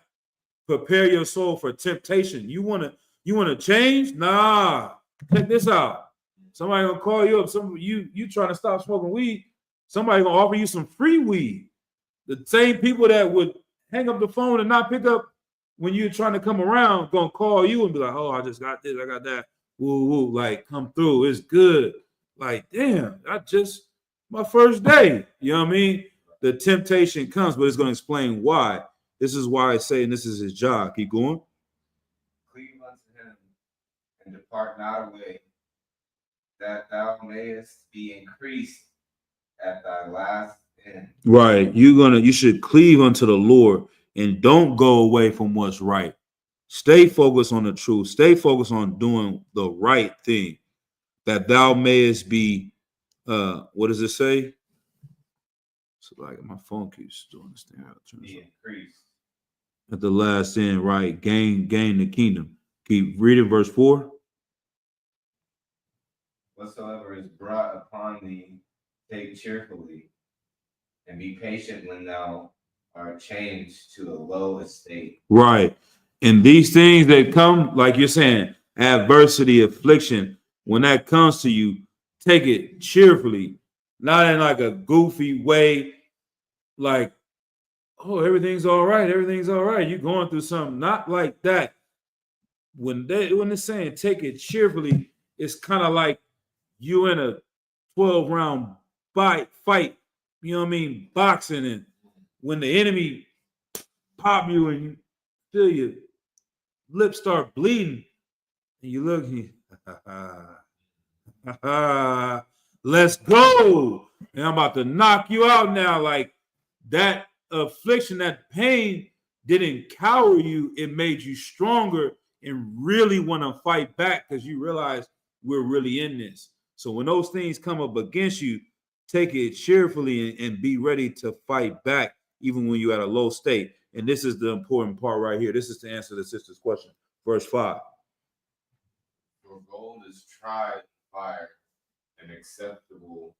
Prepare your soul for temptation. You want to change? Nah, check this out. Somebody gonna call you up. You trying to stop smoking weed? Somebody gonna offer you some free weed. The same people that would hang up the phone and not pick up when you're trying to come around gonna call you and be like, oh, I just got this, I got that. Woo woo, like come through. It's good. Like, damn, my first day. You know what I mean? The temptation comes, but it's going to explain why. This is why I say, and this is his job. Keep going. Cleave unto him and depart not away, that thou mayest be increased at thy last end. Right. You should cleave unto the Lord and don't go away from what's right. Stay focused on the truth. Stay focused on doing the right thing, that thou mayest be what does it say? So like my phone keeps doing this thing. Be increased at the last end, right? Gain the kingdom. Keep reading verse 4. Whatsoever is brought upon thee, take cheerfully, and be patient when thou art changed to a low estate. Right. And these things that come, like you're saying, adversity, affliction, when that comes to you, take it cheerfully. not in like a goofy way, like, oh, everything's all right, everything's all right. You're going through something, not like that. When they're saying take it cheerfully, it's kind of like you in a 12-round fight, you know what I mean, boxing, and when the enemy pop you and you feel your lips start bleeding, and you look, let's go. And I'm about to knock you out now. Like that affliction, that pain didn't cower you. It made you stronger and really want to fight back because you realize we're really in this. So when those things come up against you, take it cheerfully and be ready to fight back, even when you're at a low state. And this is the important part right here. This is to answer the sister's question. Verse 5. Your gold is tried in fire and acceptable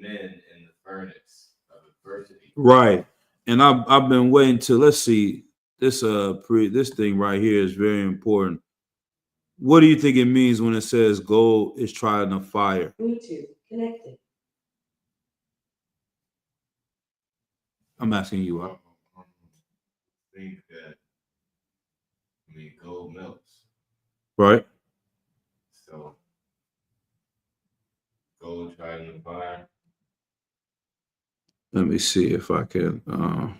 men in the furnace of adversity. Right. And I've been waiting to, let's see, this this thing right here is very important. What do you think it means when it says gold is tried in the fire? Bluetooth connected. I'm asking you. I think that, gold melts. Right. So, gold tried in the fire. Let me see if I can. You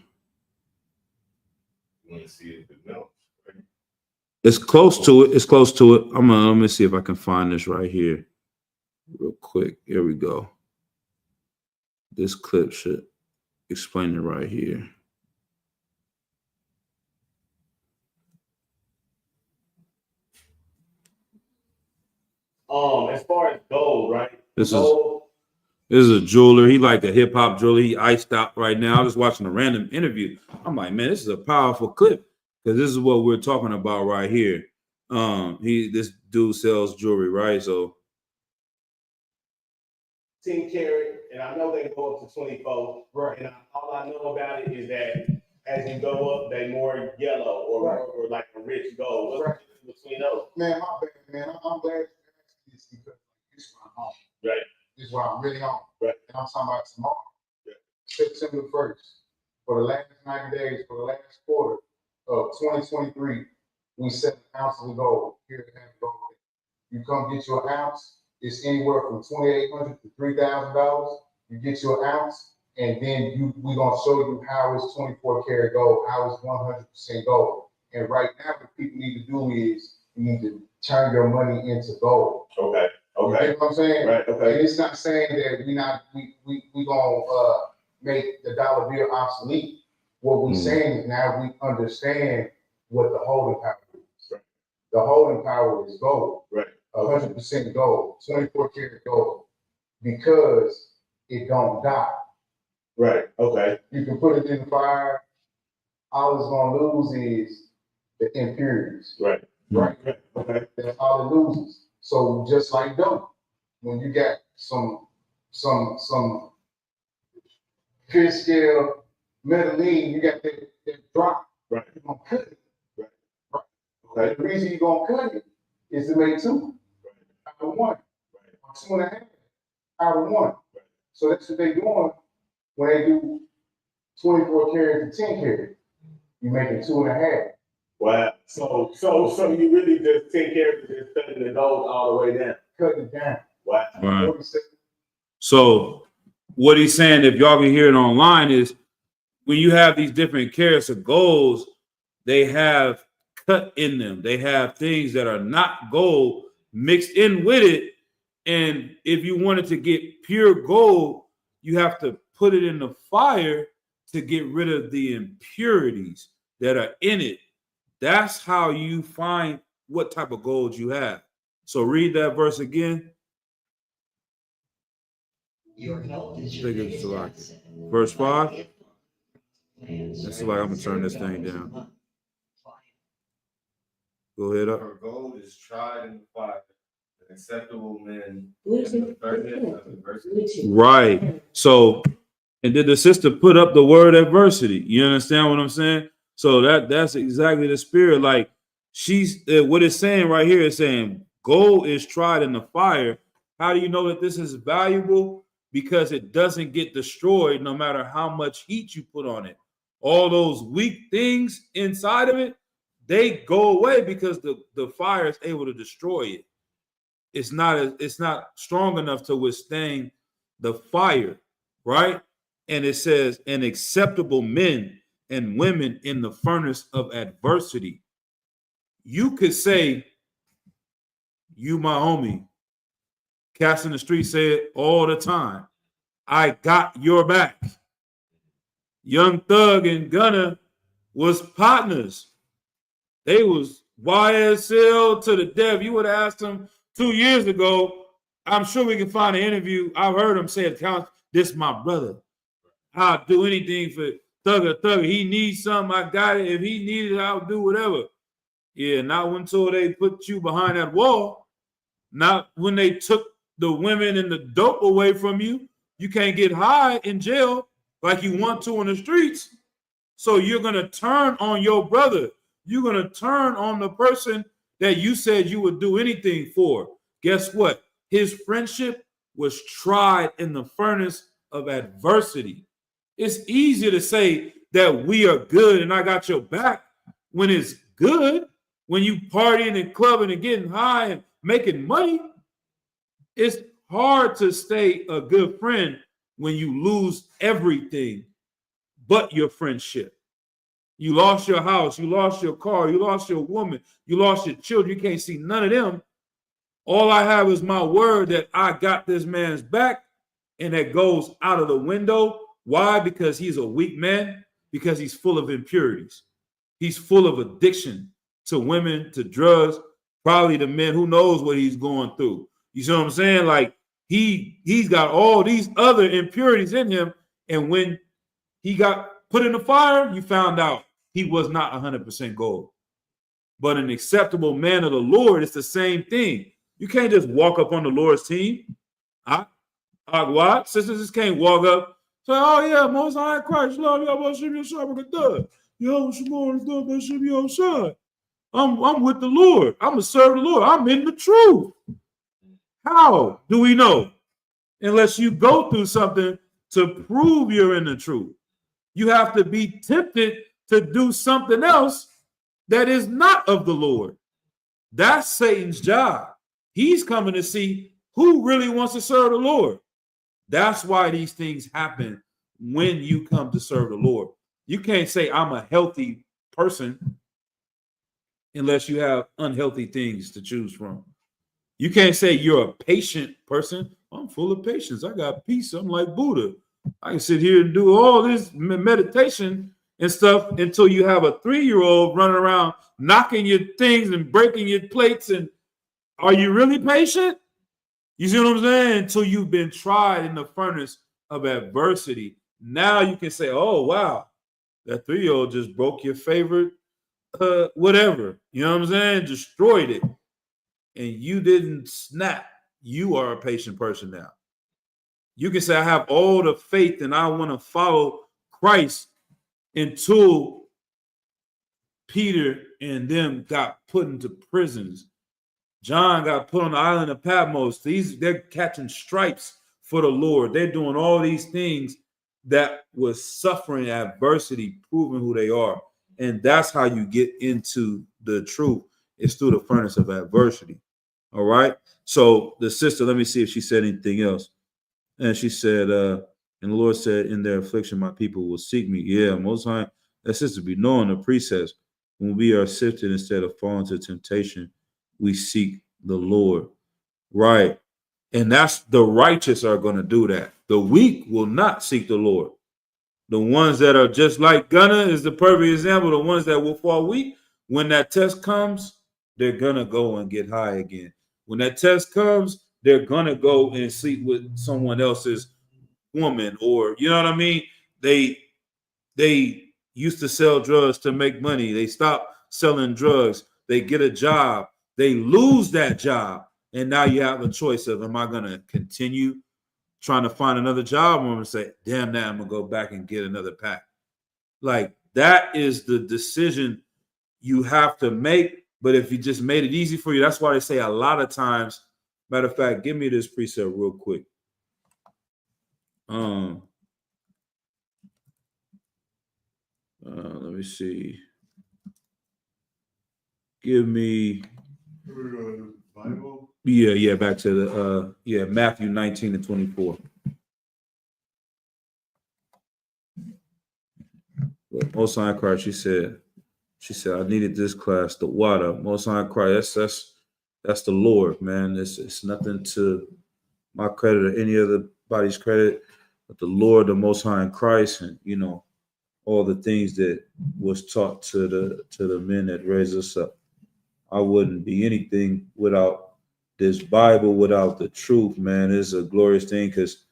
want to see if it melts, right? It's close to it. It's close to it. Let me see if I can find this right here, real quick. Here we go. This clip should explain it right here. As far as gold, right? This gold, is a jeweler. He like a hip hop jeweler. He iced out right now. I was watching a random interview. I'm like, man, this is a powerful clip because this is what we're talking about right here. This dude sells jewelry, right? So 10 karat, and I know they go up to 24. Right. And all I know about it is that as you go up, they more yellow or like a rich gold. What's Right. the difference between those? Man, my bad, man. I'm glad you asked this because this is what I'm on. Right. This is what I'm really on. Right. And I'm talking about tomorrow. Yeah. September 1st. For the last 90 days, for the last quarter of 2023, we set ounces of gold here at Hampton Gold. You come get your ounce, it's anywhere from $2,800 to $3,000. You get your ounce, and then we're gonna show you how it's 24 karat gold, how it's 100% gold. And right now, what people need to do is you need to turn your money into gold. Okay. You get what I'm saying? Right. And it's not saying that we gonna make the dollar bill obsolete. What we're saying is now we understand what the holding power is. Right. The holding power is gold. Right. 100% gold, 24 karat gold, because it don't die. Right. Okay. You can put it in the fire. All it's gonna lose is the impurities. Right. Right. Okay. That's all it loses. So just like dope, when you got some pure scale metalline, you got that drop. Right. You're gonna cut it. Right. Okay. The reason you're gonna cut it is to make two out of one, or 2.5 out of one. So that's what they're doing when they do 24 karat to 10 karat. You make it 2.5. Wow. So you really just 10 karat is cutting the gold all the way down. Cut it down. Wow. right. 47. So what he's saying, if y'all can hear it online, is when you have these different carats of golds, they have cut in them. They have things that are not gold mixed in with it. And if you wanted to get pure gold, you have to put it in the fire to get rid of the impurities that are in it. That's how you find what type of gold you have. So read that verse again. Your health is I your think it's biggest like asset. verse 5. That's like I'm gonna turn this thing down. Go ahead up. For gold is tried in the fire, and acceptable men in the Bluetooth furnace of connected. adversity. Bluetooth. Right. So, and did the sister put up the word adversity? You understand what I'm saying? So that's exactly the spirit. Like she's what it's saying right here is saying gold is tried in the fire. How do you know that this is valuable? because it doesn't get destroyed no matter how much heat you put on it. All those weak things inside of it, they go away because the fire is able to destroy it. It's not strong enough to withstand the fire, right? And it says, and acceptable men and women in the furnace of adversity. You could say, you my homie. Cats in the street say it all the time. I got your back. Young Thug and Gunna was partners. They was YSL to the death. You would have asked them 2 years ago. I'm sure we can find an interview. I've heard him say it. This is my brother. I'll do anything for Thugger. He needs something, I got it. If he needs it, I'll do whatever. Yeah, not until they put you behind that wall. Not when they took the women and the dope away from you. You can't get high in jail like you want to in the streets. So you're going to turn on your brother. You're going to turn on the person that you said you would do anything for. Guess what? His friendship was tried in the furnace of adversity. It's easier to say that we are good and I got your back when it's good, when you partying and clubbing and getting high and making money. It's hard to stay a good friend when you lose everything but your friendship. You lost your house, you lost your car, you lost your woman, you lost your children. You can't see none of them. All I have is my word that I got this man's back, and that goes out of the window. Why? Because he's a weak man, because he's full of impurities. He's full of addiction to women, to drugs, probably the men. Who knows what he's going through? You see what I'm saying? Like he's got all these other impurities in him, and when he got put in the fire, you found out he was not 100% gold. But an acceptable man of the Lord, it's the same thing. You can't just walk up on the Lord's team. What? Sisters just can't walk up, say, oh yeah, Most High Christ, love you, I should be outside. Yo, that should be outside. I'm with the Lord. I'm gonna serve the Lord. I'm in the truth. How do we know? Unless you go through something to prove you're in the truth. You have to be tempted to do something else that is not of the Lord. That's Satan's job. He's coming to see who really wants to serve the Lord. That's why these things happen when you come to serve the Lord. You can't say I'm a healthy person unless you have unhealthy things to choose from. You can't say you're a patient person. I'm full of patience. I got peace. I'm like Buddha. I can sit here and do all this meditation and stuff until you have a 3-year-old running around knocking your things and breaking your plates. And are you really patient? You see what I'm saying? Until you've been tried in the furnace of adversity. Now you can say, oh, wow, that 3-year-old just broke your favorite whatever. You know what I'm saying? Destroyed it. And you didn't snap. You are a patient person now. You can say, I have all the faith and I want to follow Christ until Peter and them got put into prisons. John got put on the island of Patmos. They're catching stripes for the Lord. They're doing all these things that was suffering adversity, proving who they are. And that's how you get into the truth. It's through the furnace of adversity. All right. So the sister, let me see if she said anything else. And she said, and the Lord said, in their affliction, my people will seek me. Yeah, Most High, that sister be knowing the precepts. When we are sifted instead of falling to temptation, we seek the Lord. Right. And that's the righteous are going to do that. The weak will not seek the Lord. The ones that are just like Gunna is the perfect example. The ones that will fall weak, when that test comes, they're going to go and get high again. When that test comes, they're going to go and sleep with someone else's woman, or, you know what I mean? They used to sell drugs to make money. They stop selling drugs. They get a job. They lose that job. And now you have a choice of, am I going to continue trying to find another job, or I'm going to say, damn, now I'm going to go back and get another pack. Like, that is the decision you have to make. But if you just made it easy for you, that's why they say a lot of times, matter of fact, give me this precept real quick. Um, let me see. Give me Bible. yeah, back to the Matthew 19 and 24. Most High Christ, she said, I needed this class, the water. Most High Christ, that's the Lord, man. It's nothing to my credit or any other body's credit, but the Lord, the Most High in Christ, and all the things that was taught to the men that raised us up. I wouldn't be anything without this Bible, without the truth, man. It's a glorious thing because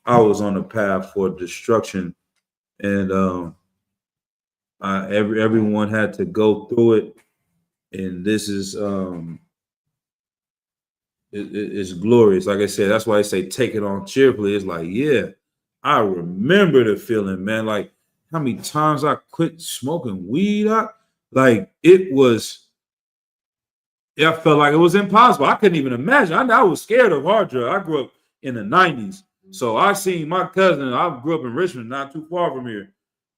I was on a path for destruction, and everyone had to go through it, and this is it's glorious. Like I said, that's why I say take it on cheerfully. It's like, yeah, I remember the feeling, man. Like how many times I quit smoking weed. I felt like it was impossible. I couldn't even imagine. I was scared of hard drugs. I grew up in the 90s. So I seen my cousin. I grew up in Richmond, not too far from here.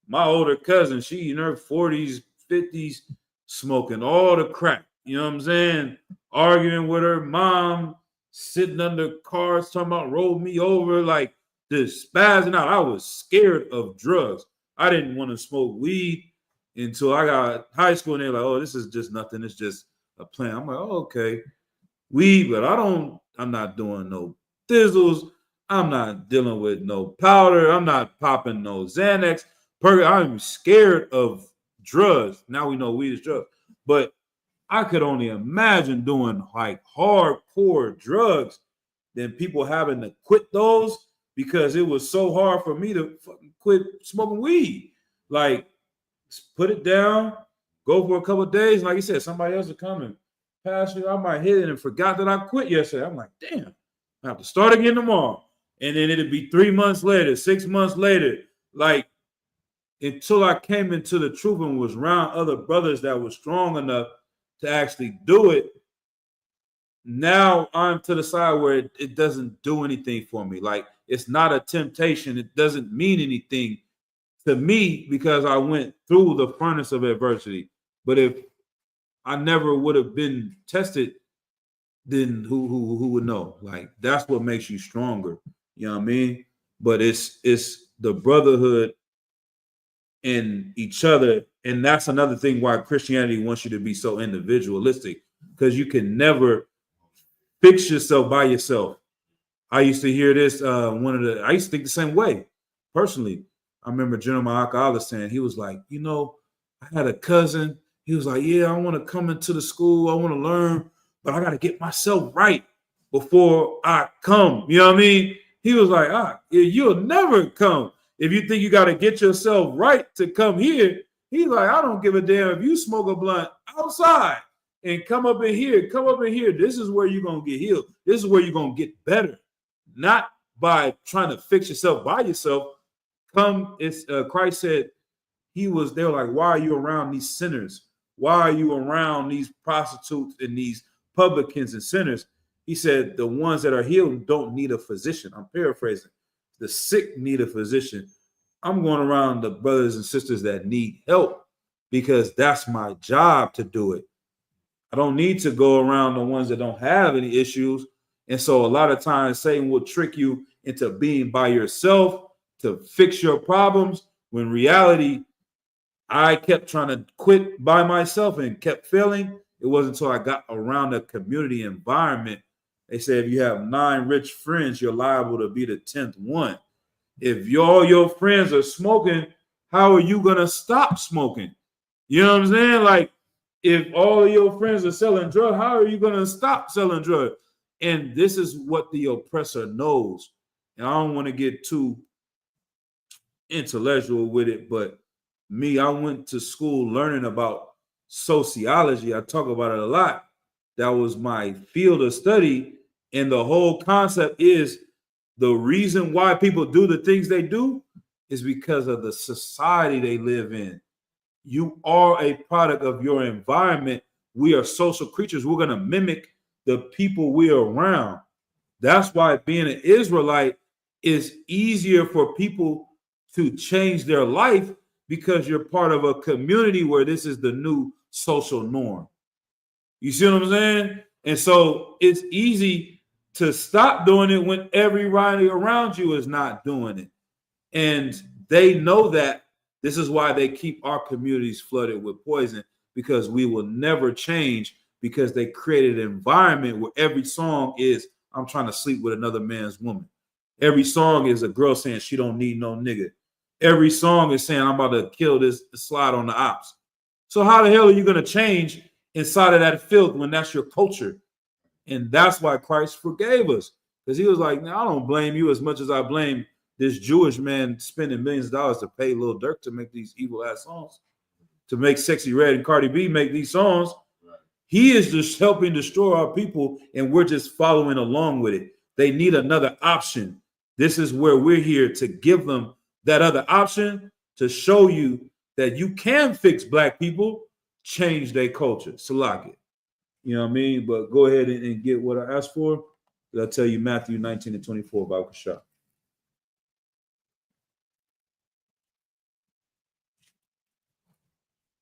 My older cousin, she in her 40s, 50s, smoking all the crack. You know what I'm saying? Arguing with her mom, sitting under cars, talking about roll me over, like just spazzing out. I was scared of drugs. I didn't want to smoke weed until I got high school, and they're like, oh, this is just nothing. It's just a plan. I'm like, oh, okay. Weed, but I'm not doing no thizzles. I'm not dealing with no powder. I'm not popping no Xanax. I'm scared of drugs. Now we know weed is drugs. But I could only imagine doing like hardcore drugs than people having to quit those because it was so hard for me to quit smoking weed. Like, put it down, go for a couple of days. Like you said, somebody else is coming. Pass you, I might hit it and forgot that I quit yesterday. I'm like, damn, I have to start again tomorrow. And then it'd be 3 months later, 6 months later, like until I came into the truth and was around other brothers that were strong enough to actually do it. Now I'm to the side where it doesn't do anything for me. Like it's not a temptation. It doesn't mean anything to me because I went through the furnace of adversity. But if I never would have been tested, then who would know? Like that's what makes you stronger. You know what I mean? But it's the brotherhood in each other, and that's another thing why Christianity wants you to be so individualistic, because you can never fix yourself by yourself. I used to hear this. I used to think the same way. Personally, I remember General Ma'aka saying, he was like, I had a cousin. He was like, yeah, I want to come into the school. I want to learn, but I got to get myself right before I come. You know what I mean? He was like, you'll never come if you think you got to get yourself right to come here. He's like, I don't give a damn if you smoke a blunt outside and come up in here. This is where you're going to get healed. This is where you're going to get better. Not by trying to fix yourself by yourself. Christ said they were like, why are you around these sinners? Why are you around these prostitutes and these publicans and sinners? He said, the ones that are healed don't need a physician. I'm paraphrasing. The sick need a physician. I'm going around the brothers and sisters that need help because that's my job to do it. I don't need to go around the ones that don't have any issues. And so a lot of times Satan will trick you into being by yourself to fix your problems, when in reality, I kept trying to quit by myself and kept failing. It wasn't until I got around a community environment. They say if you have 9 rich friends, you're liable to be the 10th one. If all your friends are smoking, how are you going to stop smoking? You know what I'm saying? Like, if all of your friends are selling drugs, how are you going to stop selling drugs? And this is what the oppressor knows. And I don't want to get too intellectual with it, but I went to school learning about sociology. I talk about it a lot. That was my field of study. And the whole concept is the reason why people do the things they do is because of the society they live in. You are a product of your environment. We are social creatures. We're going to mimic the people we're around. That's why being an Israelite it's easier for people to change their life because you're part of a community where this is the new social norm. You see what I'm saying? And so it's easy to stop doing it when everybody around you is not doing it. And they know that. This is why they keep our communities flooded with poison, because we will never change, because they created an environment where every song is, I'm trying to sleep with another man's woman. Every song is a girl saying she don't need no nigga. Every song is saying I'm about to kill this slide on the ops. So how the hell are you going to change inside of that filth when that's your culture? And that's why Christ forgave us, because he was like, now I don't blame you as much as I blame this Jewish man spending millions of dollars to pay Lil Durk to make these evil ass songs, to make Sexy Red and Cardi B make these songs. Right. He is just helping destroy our people, and we're just following along with it. They need another option. This is where we're here to give them that other option, to show you that you can fix black people, change their culture. Salak it. You know what I mean? But go ahead and get what I asked for. I'll tell you Matthew 19-24 about Kashaf.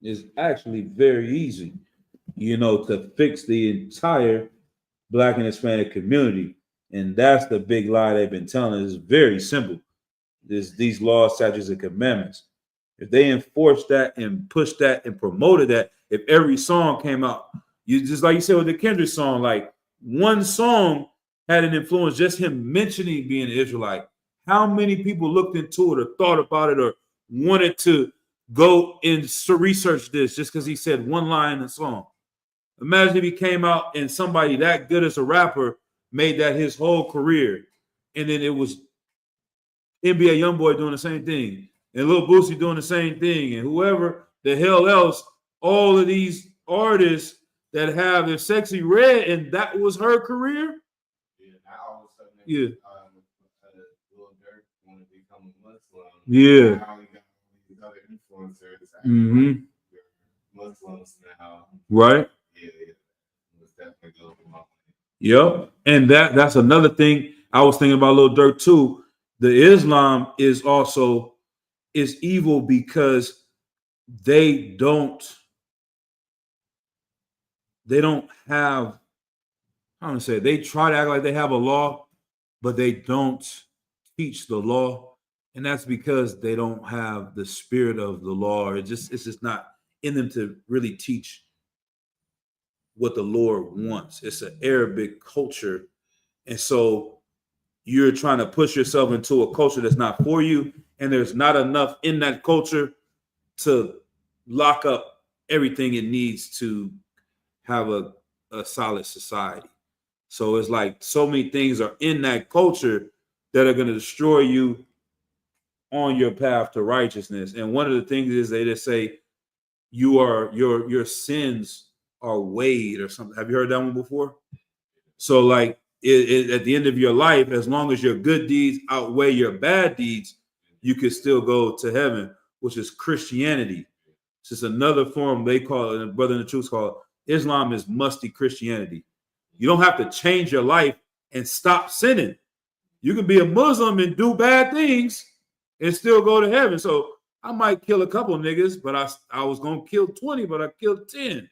It's actually very easy, to fix the entire Black and Hispanic community. And that's the big lie they've been telling us. It's very simple. These laws, statutes, and commandments. If they enforced that and pushed that and promoted that, if every song came out, you just like you said with the Kendrick song, like one song had an influence, just him mentioning being an Israelite. How many people looked into it or thought about it or wanted to go and research this just because he said one line in the song? Imagine if he came out and somebody that good as a rapper made that his whole career, and then it was NBA YoungBoy doing the same thing, and Lil Boosie doing the same thing, and whoever the hell else, all of these artists that have their Sexy Red, and that was her career. Yeah, now all of a sudden, Yeah. Lil Durk want to become a Muslim. Yeah. Now we got these other influencers. Mhm. Muslims now. Right. Yeah. It's definitely goes along with it. Yep. And that's another thing I was thinking about Lil Durk too. The Islam is evil because they don't have, I don't say, they try to act like they have a law, but they don't teach the law. And that's because they don't have the spirit of the law. It's just not in them to really teach what the Lord wants. It's an Arabic culture. And so you're trying to push yourself into a culture that's not for you. And there's not enough in that culture to lock up everything it needs to have a solid society. So it's like so many things are in that culture that are going to destroy you on your path to righteousness. And one of the things is they just say your sins are weighed or something. Have you heard that one before? So like at the end of your life, as long as your good deeds outweigh your bad deeds, you can still go to heaven, which is Christianity. It's just another form they call it, and Brother in the Truth call it, Islam is musty Christianity. You don't have to change your life and stop sinning. You can be a Muslim and do bad things and still go to heaven. So I might kill a couple niggas, but I was going to kill 20, but I killed 10.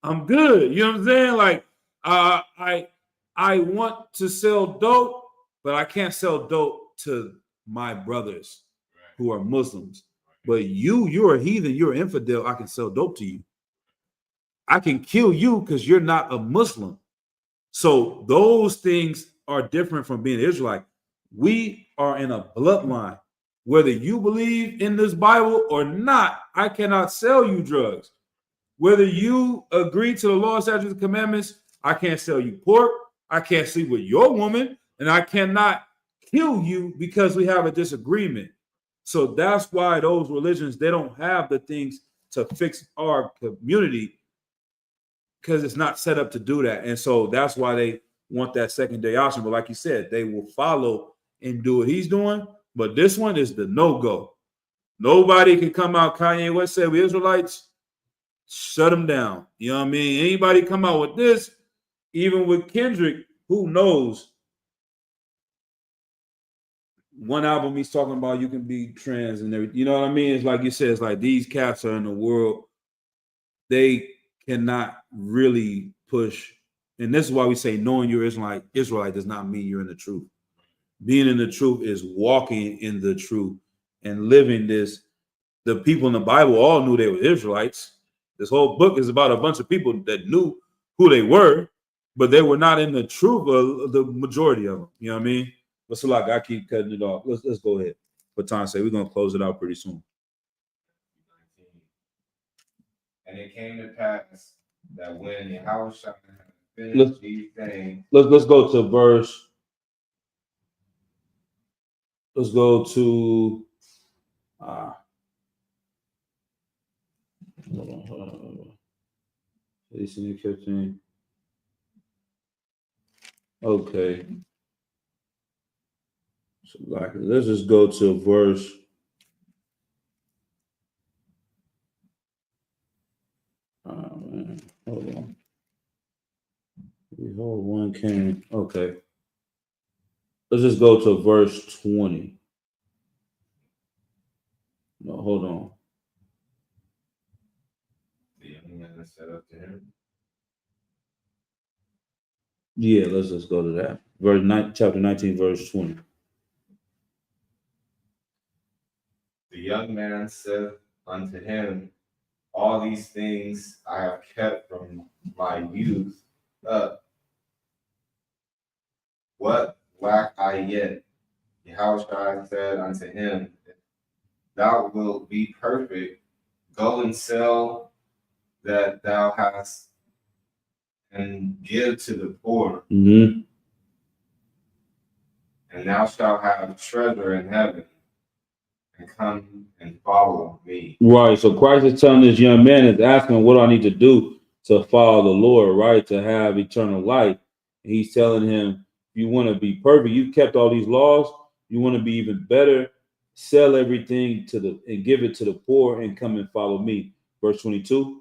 I'm good. You know what I'm saying? Like, I want to sell dope, but I can't sell dope to my brothers who are Muslims. But you're a heathen, you're an infidel. I can sell dope to you. I can kill you because you're not a Muslim. So those things are different from being Israelite. We are in a bloodline. Whether you believe in this Bible or not, I cannot sell you drugs. Whether you agree to the law, statutes, and commandments, I can't sell you pork. I can't sleep with your woman, and I cannot kill you because we have a disagreement. So that's why those religions, they don't have the things to fix our community because it's not set up to do that. And so that's why they want that secondary option. But like you said, they will follow and do what he's doing. But this one is the no-go. Nobody can come out. Kanye West said, we Israelites, shut them down. You know what I mean? Anybody come out with this, even with Kendrick, who knows? one album he's talking about you can be trans and everything. You know what I mean? It's like you said, it's like these cats are in the world. They cannot really push. And this is why we say knowing you're Israelite does not mean you're in the truth. Being in the truth is walking in the truth and living this. The people in the Bible all knew they were Israelites. This whole book is about a bunch of people that knew who they were, but they were not in the truth of the majority of them. You know what I mean? But so like I keep cutting it off. Let's go ahead. For time's sake, we're gonna close it out pretty soon. And it came to pass that when Yahushua had Let's- finished these things, Let's go to verse. Let's go to hold on. 18, 15. Okay. So like let's just go to verse. Man, hold on. Behold, one came. Okay. Let's just go to verse 20. No, hold on. the young man said up to him, Yeah, let's just go to that. Chapter 19, verse 20. the young man said unto him, all these things I have kept from my youth up. What lack I yet? Yahushua said unto him, thou wilt be perfect, go and sell that thou hast and give to the poor, Mm-hmm. and thou shalt have treasure in heaven, and come and follow me. Right. So Christ is telling this young man, is asking, what do I need to do to follow the Lord, right? To have eternal life. And he's telling him, you want to be perfect. You kept all these laws. You want to be even better. Sell everything and give it to the poor and come and follow me. Verse 22.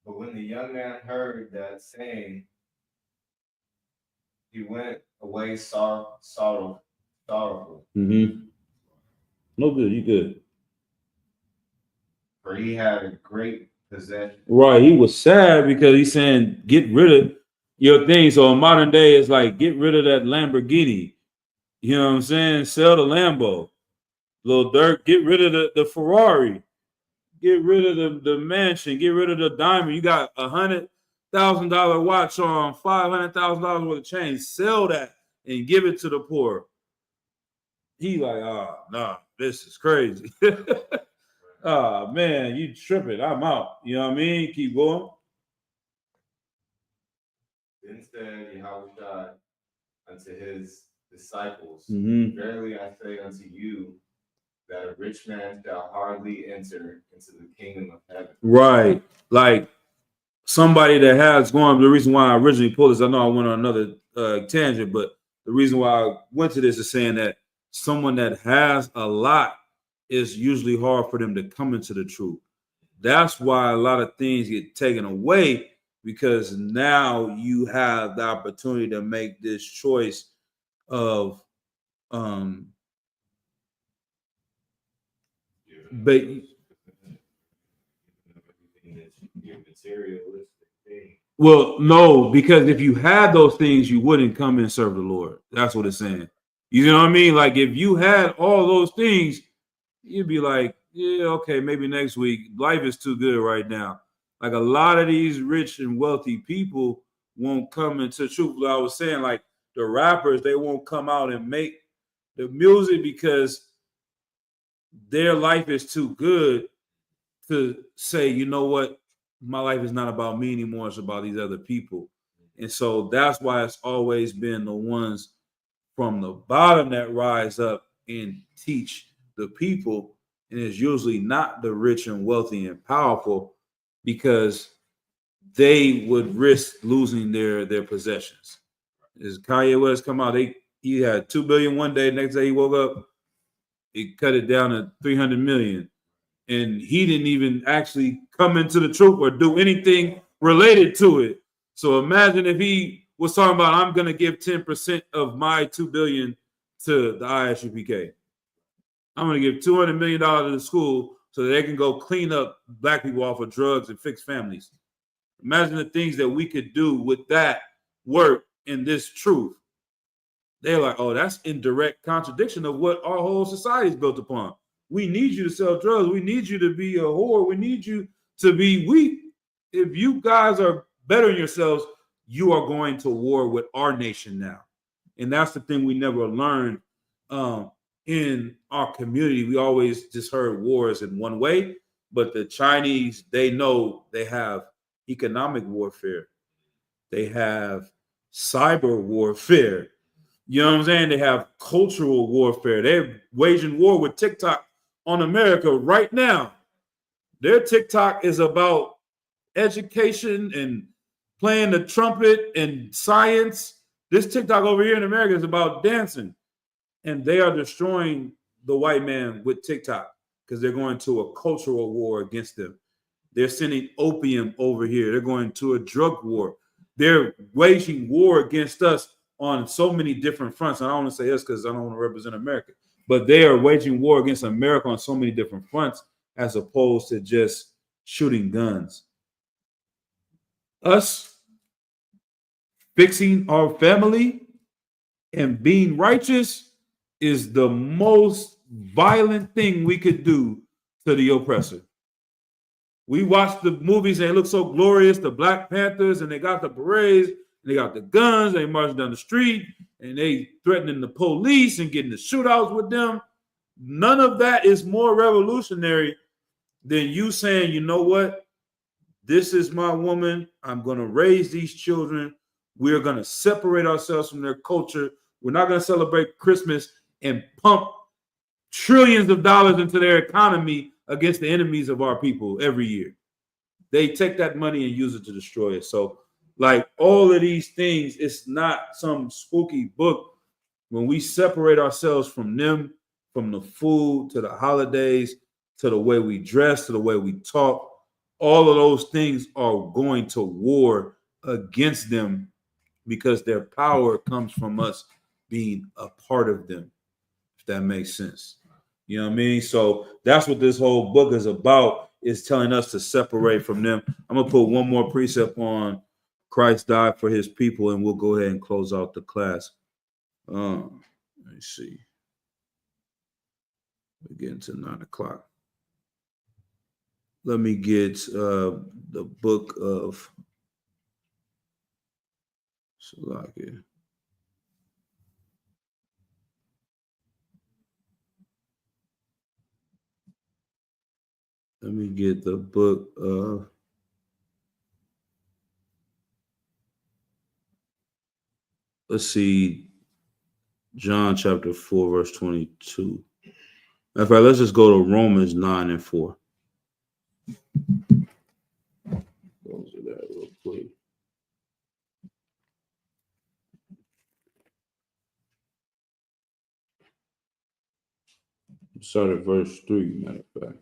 But when the young man heard that saying, he went away sorrowful. Mm-hmm. No good. You good. For he had a great possession. Right. He was sad because he's saying, get rid of your thing. So in modern day, it's like, get rid of that Lamborghini. You know what I'm saying? Sell the Lambo. Lil Durk, get rid of the Ferrari. Get rid of the mansion. Get rid of the diamond. You got $100,000 watch on, $500,000 worth of chain. Sell that and give it to the poor. He like, oh, nah, this is crazy. Oh, man, you tripping. I'm out. You know what I mean? Keep going. Then said Yahushua unto his disciples, Mm-hmm. verily I say unto you, that a rich man shall hardly enter into the kingdom of heaven. Right. Like somebody that has gone, the reason why I originally pulled this, I know I went on another tangent, but the reason why I went to this is saying that someone that has a lot is usually hard for them to come into the truth. That's why a lot of things get taken away, because now you have the opportunity to make this choice of but materialistic thing. well, no, because if you had those things, you wouldn't come and serve the Lord. That's what it's saying. You know what I mean? Like if you had all those things, you'd be like, yeah, okay, maybe next week. Life is too good right now. Like a lot of these rich and wealthy people won't come into truth. Like I was saying, like the rappers, they won't come out and make the music because their life is too good to say, you know what, my life is not about me anymore. It's about these other people. And so that's why it's always been the ones from the bottom that rise up and teach the people. And it's usually not the rich and wealthy and powerful, because they would risk losing their possessions. As Kanye West come out, he had $2 billion one day. Next day he woke up, he cut it down to 300 million. And he didn't even actually come into the truth or do anything related to it. So imagine if he was talking about, I'm going to give 10% of my 2 billion to the ISUPK. I'm going to give $200 million to the school so that they can go clean up black people off of drugs and fix families. Imagine the things that we could do with that work and this truth. They're like, oh, that's in direct contradiction of what our whole society is built upon. We need you to sell drugs. We need you to be a whore. We need you to be weak. If you guys are bettering yourselves, you are going to war with our nation now. And that's the thing we never learned in our community. We always just heard wars in one way, but the Chinese, they know they have economic warfare. They have cyber warfare. You know what I'm saying? They have cultural warfare. They're waging war with TikTok on America right now. Their TikTok is about education and playing the trumpet and science. This TikTok over here in America is about dancing. And they are destroying the white man with TikTok because they're going to a cultural war against them. They're sending opium over here. They're going to a drug war. They're waging war against us on so many different fronts. I don't want to say us because I don't want to represent America, but they are waging war against America on so many different fronts as opposed to just shooting guns. Us fixing our family and being righteous is the most violent thing we could do to the oppressor. We watch the movies and they look so glorious, the Black Panthers, and they got the parades, and they got the guns, they marching down the street, and they threatening the police and getting the shootouts with them. None of that is more revolutionary than you saying, you know what? This is my woman. I'm going to raise these children. We're going to separate ourselves from their culture. We're not going to celebrate Christmas and pump trillions of dollars into their economy against the enemies of our people every year. They take that money and use it to destroy it. So, like all of these things, it's not some spooky book. When we separate ourselves from them, from the food to the holidays, to the way we dress, to the way we talk, all of those things are going to war against them because their power comes from us being a part of them, if that makes sense. You know what I mean? So that's what this whole book is about, is telling us to separate from them. I'm going to put one more precept on Christ died for his people, and we'll go ahead and close out the class. Let me see. We're getting to 9 o'clock. Let me get the book of Salakia. Let me get the book of let's see, John chapter 4, verse 22. In fact, let's just go to Romans 9 and 4. Close that real quick. Start at verse 3, matter of fact.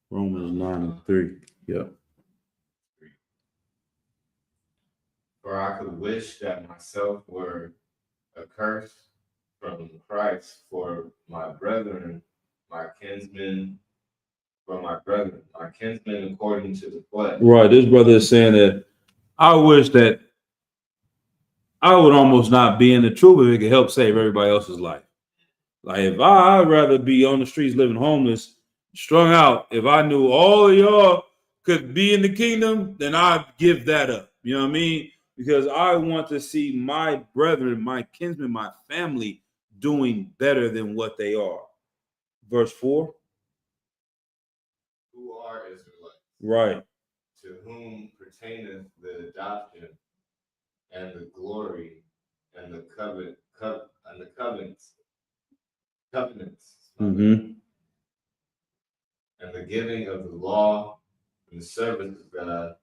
Romans 9 and 3. Yep. For I could wish that myself were accursed from Christ for my brethren, my kinsmen, my kinsmen according to the flesh. Right. This brother is saying that I wish that I would almost not be in the truth if it could help save everybody else's life. Like if I'd rather be on the streets living homeless, strung out. If I knew all of y'all could be in the kingdom, then I'd give that up. You know what I mean? Because I want to see my brethren, my kinsmen, my family doing better than what they are. Verse 4. Who are Israelites? Right. To whom pertaineth the adoption and the glory and the covenants, Mm-hmm. and the giving of the law and the service of God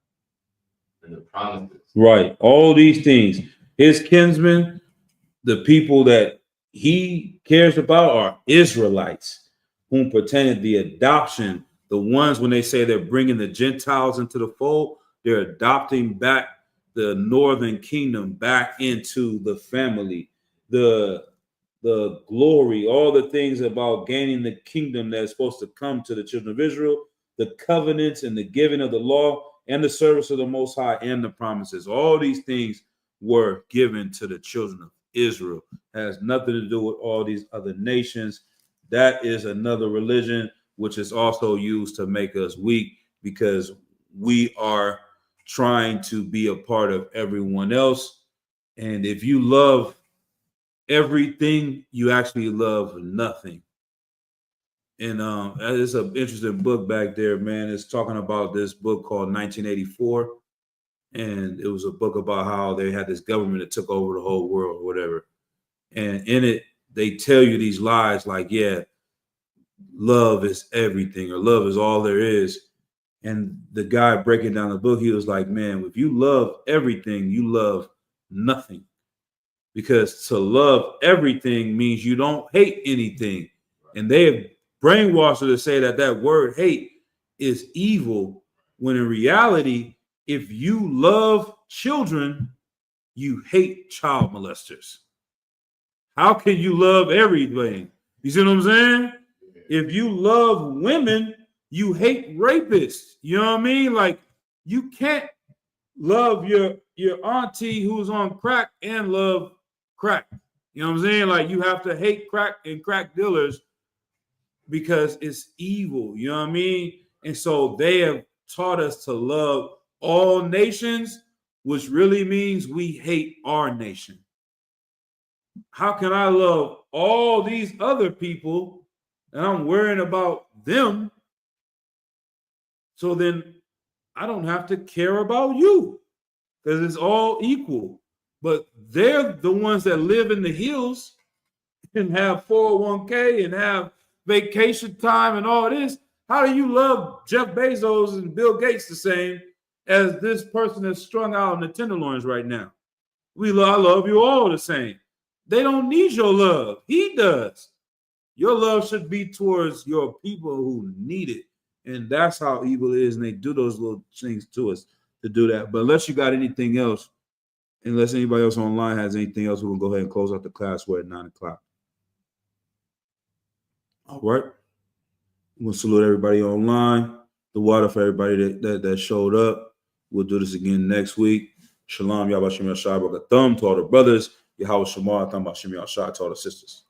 and the promises. Right. All these things. His kinsmen, the people that he cares about, are Israelites, whom pertaineth the adoption. The ones, when they say they're bringing the Gentiles into the fold, they're adopting back the northern kingdom back into the family. the glory, all the things about gaining the kingdom that's supposed to come to the children of Israel, the covenants and the giving of the law and the service of the Most High and the promises. All these things were given to the children of Israel. It has nothing to do with all these other nations. That is another religion, which is also used to make us weak because we are trying to be a part of everyone else. And if you love everything, you actually love nothing. And it's an interesting book back there, man. It's talking about this book called 1984. And it was a book about how they had this government that took over the whole world or whatever. And in it, they tell you these lies like, yeah, love is everything or love is all there is. And the guy breaking down the book, he was like, man, if you love everything, you love nothing. Because to love everything means you don't hate anything. And they have brainwashed her to say that that word hate is evil, when in reality, if you love children, you hate child molesters. How can you love everything? You see what I'm saying? If you love women, you hate rapists. You know what I mean? Like, you can't love your auntie who's on crack and love crack. You know what I'm saying? Like, you have to hate crack and crack dealers because it's evil. You know what I mean? And so they have taught us to love all nations, which really means we hate our nation. How can I love all these other people and I'm worrying about them? So then I don't have to care about you because it's all equal. But they're the ones that live in the hills and have 401k and have vacation time and all this. How do you love Jeff Bezos and Bill Gates the same as this person that's strung out on the tenderloins right now? I love you all the same. They don't need your love. He does. Your love should be towards your people who need it. And that's how evil is. And they do those little things to us to do that. But unless you got anything else, unless anybody else online has anything else, we're going to go ahead and close out the class. We're at 9 o'clock. All right. We'll salute everybody online. The water for everybody that showed up. We'll do this again next week. Shalom, Yahweh Shem Yahshua B'Gatham to all the brothers. Yahweh Shemar, Thamba Shem Yahshua to all the sisters.